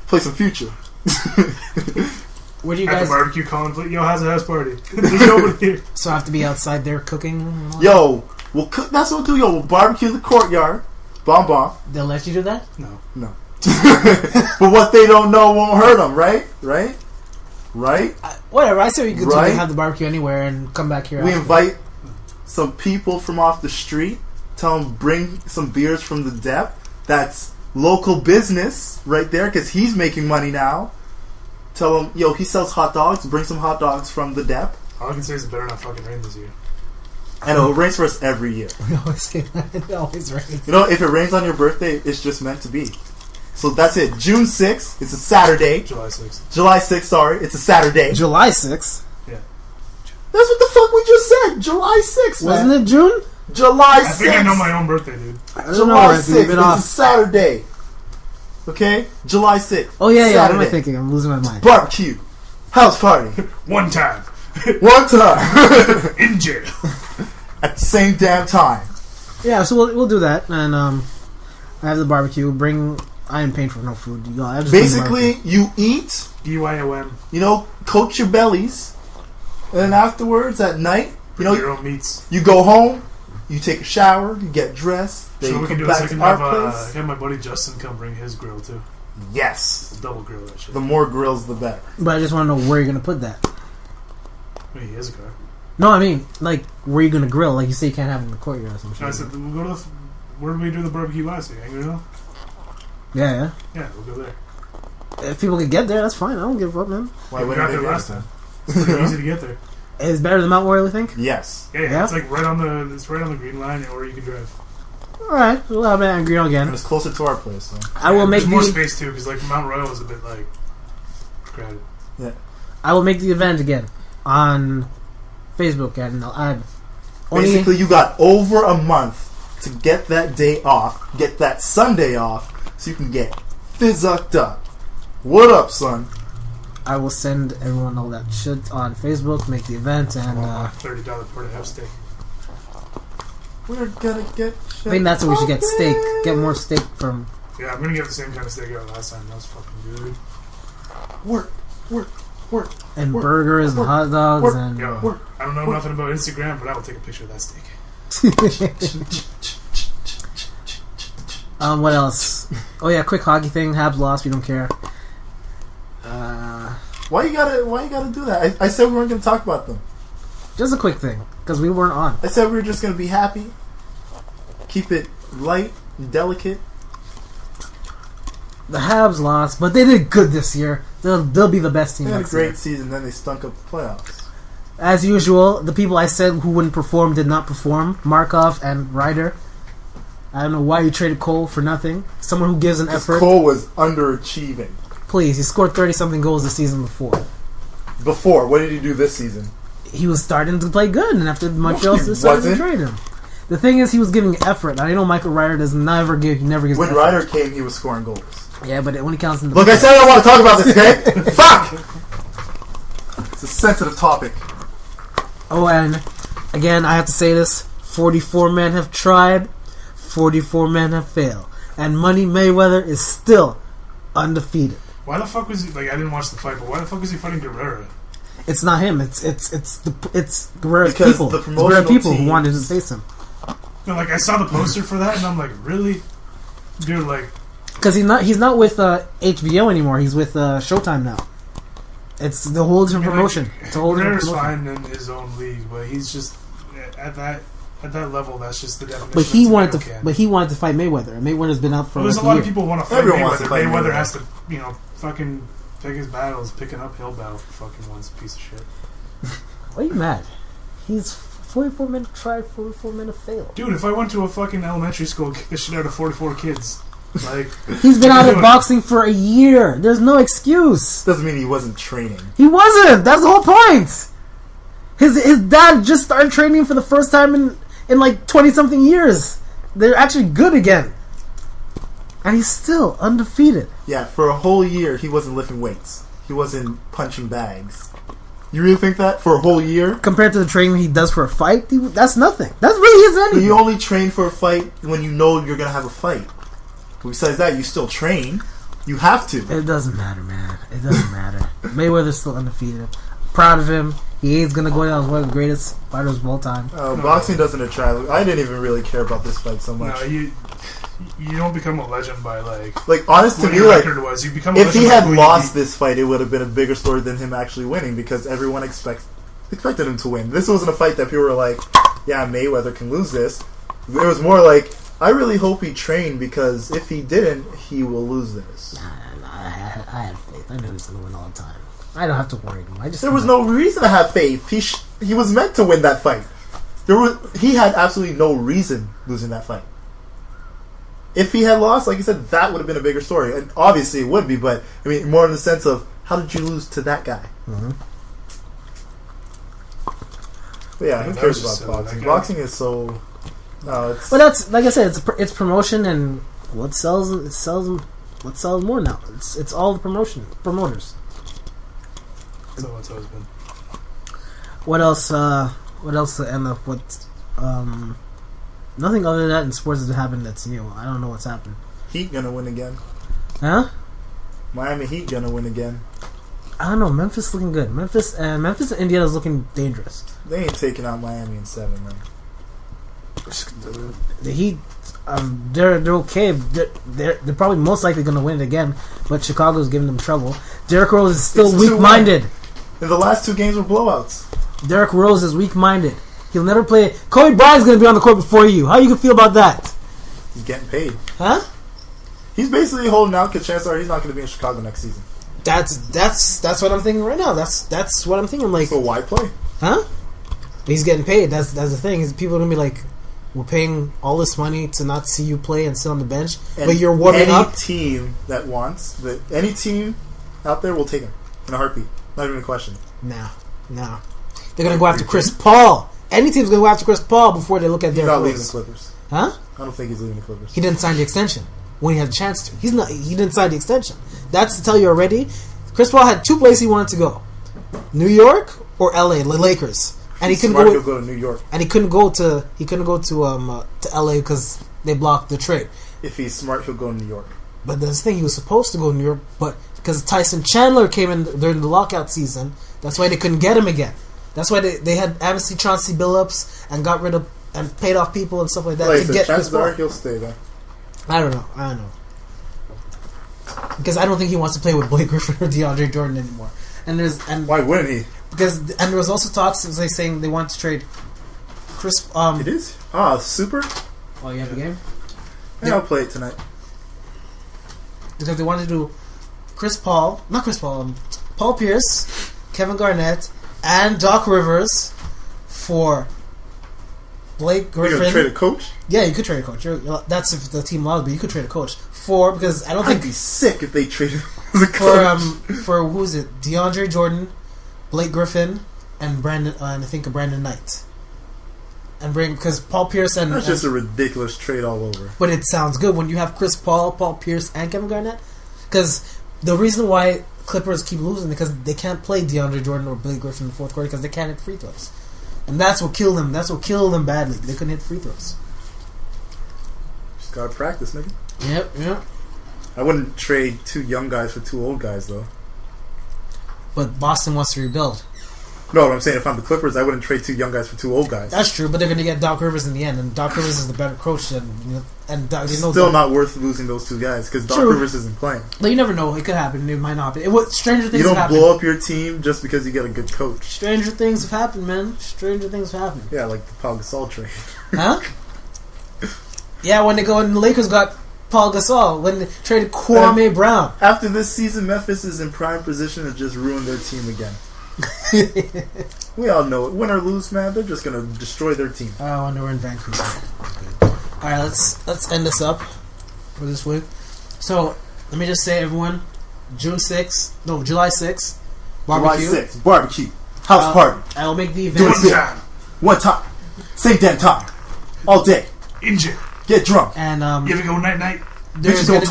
Play some Future. Where do you at guys... the barbecue calling, yo, how's the house party? There's nobody here. So I have to be outside there cooking? Yo, we'll cook. That's what we'll do. Yo, we'll barbecue in the courtyard. Bomb. They'll let you do that? No. But what they don't know won't hurt them, right? Whatever, I say we could have the barbecue anywhere and come back here We after. invite some people from off the street. Tell them bring some beers from the depth. That's local business right there because he's making money now. Tell him, yo, he sells hot dogs. Bring some hot dogs from the depth. All I can say is it better not fucking rain this year. And it rains for us every year. We always say that. It always rains. You know, if it rains on your birthday, it's just meant to be. So that's it. June 6th. It's a Saturday. July 6th. July 6th, sorry. It's a Saturday. July 6th? Yeah. That's what the fuck we just said. July 6th, man. Wasn't it June? July 6th. I think I know my own birthday, dude. July 6th. It's a Saturday. Okay? July 6th. Oh, yeah. What am I thinking? I'm losing my mind. Barbecue. House party. One time. In jail. At the same damn time. Yeah, so we'll do that. And I have the barbecue. I am paying for no food. Basically, you eat. BYOM. You know, coat your bellies. And then afterwards, at night, your own meats. You go home. You take a shower. You get dressed. Then So you we can come do back a second to our place. have my buddy Justin come bring his grill, too. Yes. We'll double grill that shit. The more grills, the better. But I just want to know where you're going to put that. Wait, he has a car. No, I mean, like, where you going to grill? Like, you say you can't have it in the courtyard or some shit. No, I said, we'll go to where did we do the barbecue last week? Angry Hill? Yeah. Yeah, we'll go there. If people can get there, that's fine. I don't give a fuck, man. Why we got there last time. It's pretty easy to get there. It's better than Mount Royal, you think? Yes. Yeah. It's like right on the green line, or you can drive. Alright, we'll have it green again. And it's closer to our place, so. I will make more space too, because like Mount Royal is a bit like crowded. Yeah. I will make the event again on Facebook, and I'll add. Basically, you got over a month to get that day off, get that Sunday off, so you can get fizzucked up. What up, son? I will send everyone all that shit on Facebook, make the event, and $30 porterhouse steak. We're gonna get shit. I think that's what we should get. Steak. Get more steak from... Yeah, I'm gonna get the same kind of steak I got last time. That was fucking good. Work. And burgers and hot dogs and... Yo, I don't know nothing about Instagram, but I will take a picture of that steak. What else? Oh yeah, quick hockey thing. Habs lost. We don't care. Why you gotta do that? I said we weren't gonna talk about them. Just a quick thing, because we weren't on. I said we were just gonna be happy, keep it light, and delicate. The Habs lost, but they did good this year. They'll be the best team. They had a next great year. season, then they stunk up the playoffs. As usual, the people I said who wouldn't perform did not perform. Markov and Ryder. I don't know why you traded Cole for nothing. Someone who gives an effort. Cole was underachieving. Please, he scored 30-something goals the season before. Before? What did he do this season? He was starting to play good, and after Montreal decided to trade him. The thing is, he was giving effort. I know Michael Ryder never gives when effort. Ryder came, he was scoring goals. Yeah, but when he counts in the... Look, I said I don't want to talk about this, okay? Fuck! It's a sensitive topic. Oh, and again, I have to say this. 44 men have tried. 44 men have failed. And Money Mayweather is still undefeated. Why the fuck was he... Like, I didn't watch the fight, but why the fuck was he fighting Guerrero? It's not him. It's Guerrero's because people. The it's Guerrero people teams, who wanted to face him. No, like, I saw the poster for that, and I'm like, really? Dude, like... Because he's not with HBO anymore. He's with Showtime now. It's the whole different promotion. Like, it's a whole different promotion. promotion. Fine in his own league, but he's just... At that level, that's just the definition. But he wanted to fight Mayweather. And Mayweather's been out for. Well, there's a lot of people who want to fight Mayweather. Mayweather has to, fucking pick his battles. Pick an uphill battle for fucking once, piece of shit. Why are you mad? He's 44 men tried, 44 men have failed. Dude, if I went to a fucking elementary school and kicked the shit out of 44 kids, like he's been out of boxing for a year. There's no excuse. Doesn't mean he wasn't training. He wasn't. That's the whole point. His dad just started training for the first time in like 20-something years. They're actually good again. And he's still undefeated. Yeah, for a whole year, he wasn't lifting weights. He wasn't punching bags. You really think that? For a whole year? Compared to the training he does for a fight, that's nothing. That's really his anything. You only train for a fight when you know you're going to have a fight. But besides that, you still train. You have to. It doesn't matter, man. It doesn't matter. Mayweather's still undefeated. Proud of him. He is going to go down as one of the greatest fighters of all time. Boxing doesn't attract... I didn't even really care about this fight so much. No, you don't become a legend by, like honest to me, like, you become a if he legend had lost this fight, it would have been a bigger story than him actually winning, because everyone expected him to win. This wasn't a fight that people were like, yeah, Mayweather can lose this. It was more like, I really hope he trained, because if he didn't, he will lose this. I had faith. I knew he was going to win all the time. I don't have to worry anymore. There was no reason to have faith. He was meant to win that fight. He had absolutely no reason losing that fight. If he had lost, like you said, that would have been a bigger story. And obviously it would be, but I mean, more in the sense of, how did you lose to that guy? Mm-hmm. But yeah, who cares about boxing? Boxing is so... No, it's... Well, that's, like I said, it's promotion, and what sells more now. It's all the promoters. So it's always been. What else, Emma? Nothing other than that in sports has happened that's new. I don't know what's happened. Heat gonna win again. Huh? Miami Heat gonna win again. I don't know. Memphis looking good. Memphis and Indiana's looking dangerous. They ain't taking out Miami in 7, man. The Heat, they're okay. They're probably most likely going to win it again, but Chicago's giving them trouble. Derrick Rose is still weak-minded. And the last 2 games were blowouts. Derrick Rose is weak-minded. He'll never play. Kobe Bryant's going to be on the court before you. How you can feel about that? He's getting paid. Huh? He's basically holding out because chances are he's not going to be in Chicago next season. That's what I'm thinking right now. That's what I'm thinking. I'm like, so why play? Huh? He's getting paid. That's the thing. People are going to be like, we're paying all this money to not see you play and sit on the bench, but you're warming up. Any team that wants, any team out there will take him in a heartbeat. Not even a question. No. They're going to go after Chris Paul. Any team's going to go after Chris Paul before they look at Derrick Rose. He's not leaving the Clippers. Huh? I don't think he's leaving the Clippers. He didn't sign the extension when he had a chance to. He didn't sign the extension. That's to tell you already. Chris Paul had 2 places he wanted to go: New York or LA, the Lakers. And he couldn't go. He'll go to New York. And he couldn't go to LA because they blocked the trade. If he's smart, he'll go to New York. But that's the thing, he was supposed to go to New York, but because Tyson Chandler came in during the lockout season, that's why they couldn't get him again. That's why they had obviously Chauncey Billups and got rid of and paid off people and stuff like that to get Chris Paul. He'll stay there. I don't know. Because I don't think he wants to play with Blake Griffin or DeAndre Jordan anymore. And why wouldn't he? Because there was also talks, as they saying they want to trade Chris. It is? Super? Oh, you have a game? Yeah, I'll play it tonight. Because they wanted to do Paul Pierce, Kevin Garnett, and Doc Rivers for Blake Griffin. You're gonna trade a coach? Yeah, you could trade a coach. That's if the team allows, but you could trade a coach because I don't think I'd be sick if they traded the coach. For who's it? DeAndre Jordan, Blake Griffin, and Brandon. And I think Brandon Knight. And because Paul Pierce and that's just a ridiculous trade all over. But it sounds good when you have Chris Paul, Paul Pierce, and Kevin Garnett. Because the reason why Clippers keep losing is because they can't play DeAndre Jordan or Blake Griffin in the fourth quarter because they can't hit free throws. And that's what killed them. That's what killed them badly. They couldn't hit free throws. Just gotta practice, nigga. Yep. I wouldn't trade 2 young guys for 2 old guys, though. But Boston wants to rebuild. No, what I'm saying, if I'm the Clippers, I wouldn't trade 2 young guys for 2 old guys. That's true, but they're going to get Doc Rivers in the end, and Doc Rivers is the better coach than Still not worth losing those 2 guys because Doc Rivers isn't playing. But you never know; it could happen. It might not happen. Stranger things. You don't blow up your team just because you get a good coach. Stranger things have happened, man. Stranger things have happened. Yeah, like the Pau Gasol trade. Huh? Yeah, when the Lakers got Paul Gasol, when they traded Kwame Brown. After this season, Memphis is in prime position to just ruin their team again. We all know it. Win or lose, man, they're just gonna destroy their team. I wonder we're in Vancouver. All right, let's end this up for this week. So let me just say, everyone, July 6th, barbecue. July 6th, barbecue, house party. I'll make the event. One time, same damn time, all day. Injure. Get drunk. And you ever go night? There's gonna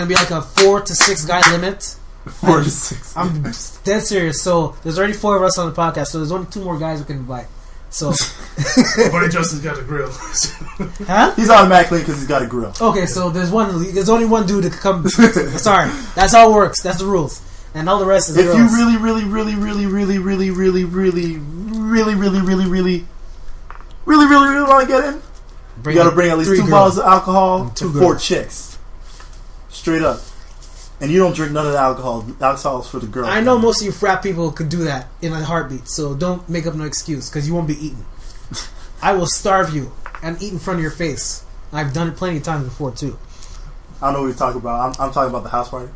be like a 4 to 6 guy limit. 4 to 6. I'm dead serious. So there's already 4 of us on the podcast. So there's only 2 more guys we can invite. So, my buddy Justin's got a grill. Huh? He's automatically because he's got a grill. Okay, so there's only one dude that can come. Sorry, that's how it works. That's the rules, and all the rest is. If girls. you really want to get in, you got to bring at least 2 bottles of alcohol and 4 chicks. Straight up. And you don't drink none of the alcohol. The alcohol is for the girls. I know most of you frat people could do that in a heartbeat, so don't make up no excuse, because you won't be eaten. I will starve you and eat in front of your face. I've done it plenty of times before, too. I don't know what you're talking about. I'm talking about the house party.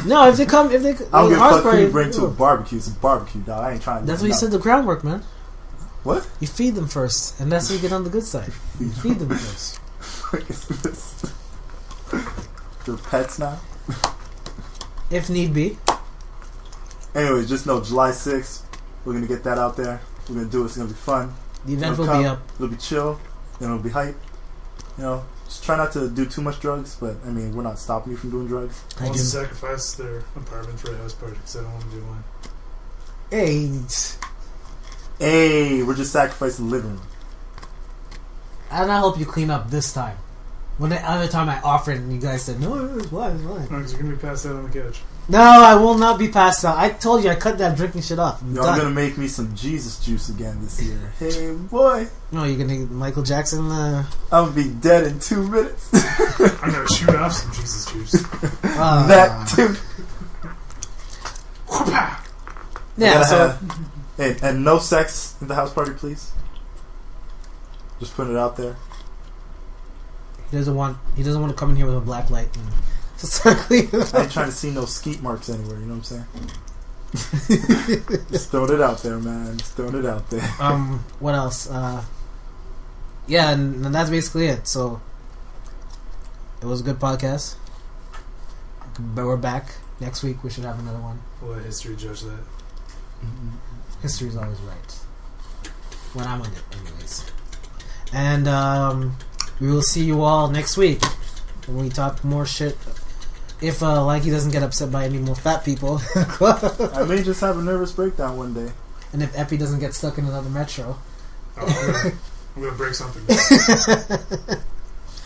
No, if they come... I don't give a fuck who you bring to a barbecue. It's a barbecue, dog. I ain't trying to... That's what you said, the groundwork, man. What? You feed them first, and that's how you get on the good side. You feed them first. What is this? They're pets now? If need be. Anyways, just know July 6th, we're going to get that out there. We're going to do it. It's going to be fun. The event will be up. It'll be chill. It'll be hype. You know, just try not to do too much drugs, but I mean, we're not stopping you from doing drugs. I want to sacrifice their apartment for a house party because I don't want to do one. Hey, we're just sacrificing the living room. And I hope you clean up this time. When the other time I offered and you guys said, no, it's fine. No, because you're going to be passed out on the couch. No, I will not be passed out. I told you I cut that drinking shit off. I'm going to make me some Jesus juice again this year. Hey, boy. No, you're going to get Michael Jackson. I'm going to be dead in 2 minutes. I'm going to shoot off some Jesus juice. That too. Yeah, so... And no sex in the house party, please. Just putting it out there. He doesn't want to come in here with a black light. I ain't trying to see no skeet marks anywhere. You know what I'm saying? Just throwing it out there, man. Just throwing it out there. What else? Yeah, and that's basically it. So it was a good podcast. But we're back next week. We should have another one. We'll let history judge that. History's always right. When I'm with it, anyways. And we will see you all next week when we talk more shit. If Lanky doesn't get upset by any more fat people. I may just have a nervous breakdown one day. And if Epi doesn't get stuck in another metro. I'm going to break something.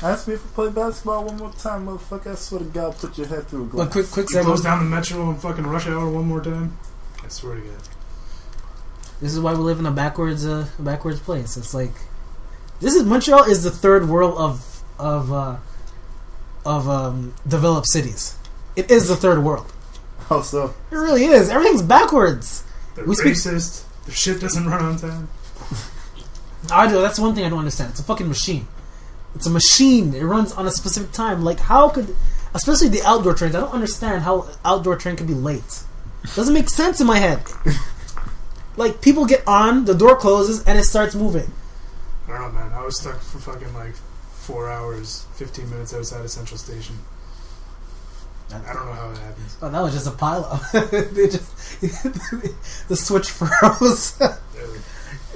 Ask me if I play basketball one more time, motherfucker. I swear to God, put your head through a glass. Quick you close down the metro and fucking rush hour one more time? I swear to God. This is why we live in a backwards place. It's like Montreal is the third world of developed cities. It is the third world. How so? It really is. Everything's backwards. They're racist. Their shit doesn't run on time. That's one thing I don't understand. It's a fucking machine. It's a machine. It runs on a specific time. Like, how could... Especially the outdoor trains. I don't understand how outdoor train can be late. Doesn't make sense in my head. Like, people get on, the door closes, and it starts moving. I don't know, man. I was stuck for fucking, 4 hours, 15 minutes outside of Central Station. I don't know how it happens. Oh, that was just a pileup. The switch froze.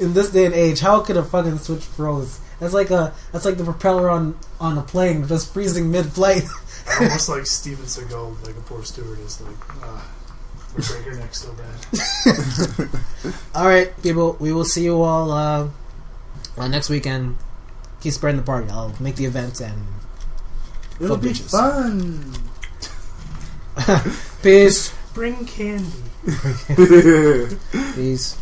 In this day and age, how could a fucking switch froze? That's like the propeller on a plane just freezing mid-flight. Almost like Steven Seagal, like a poor stewardess. Like, we break her neck so bad. All right, people. We will see you all next weekend. Keep spreading the party. I'll make the events and it'll be fun. Peace. Bring candy. Peace.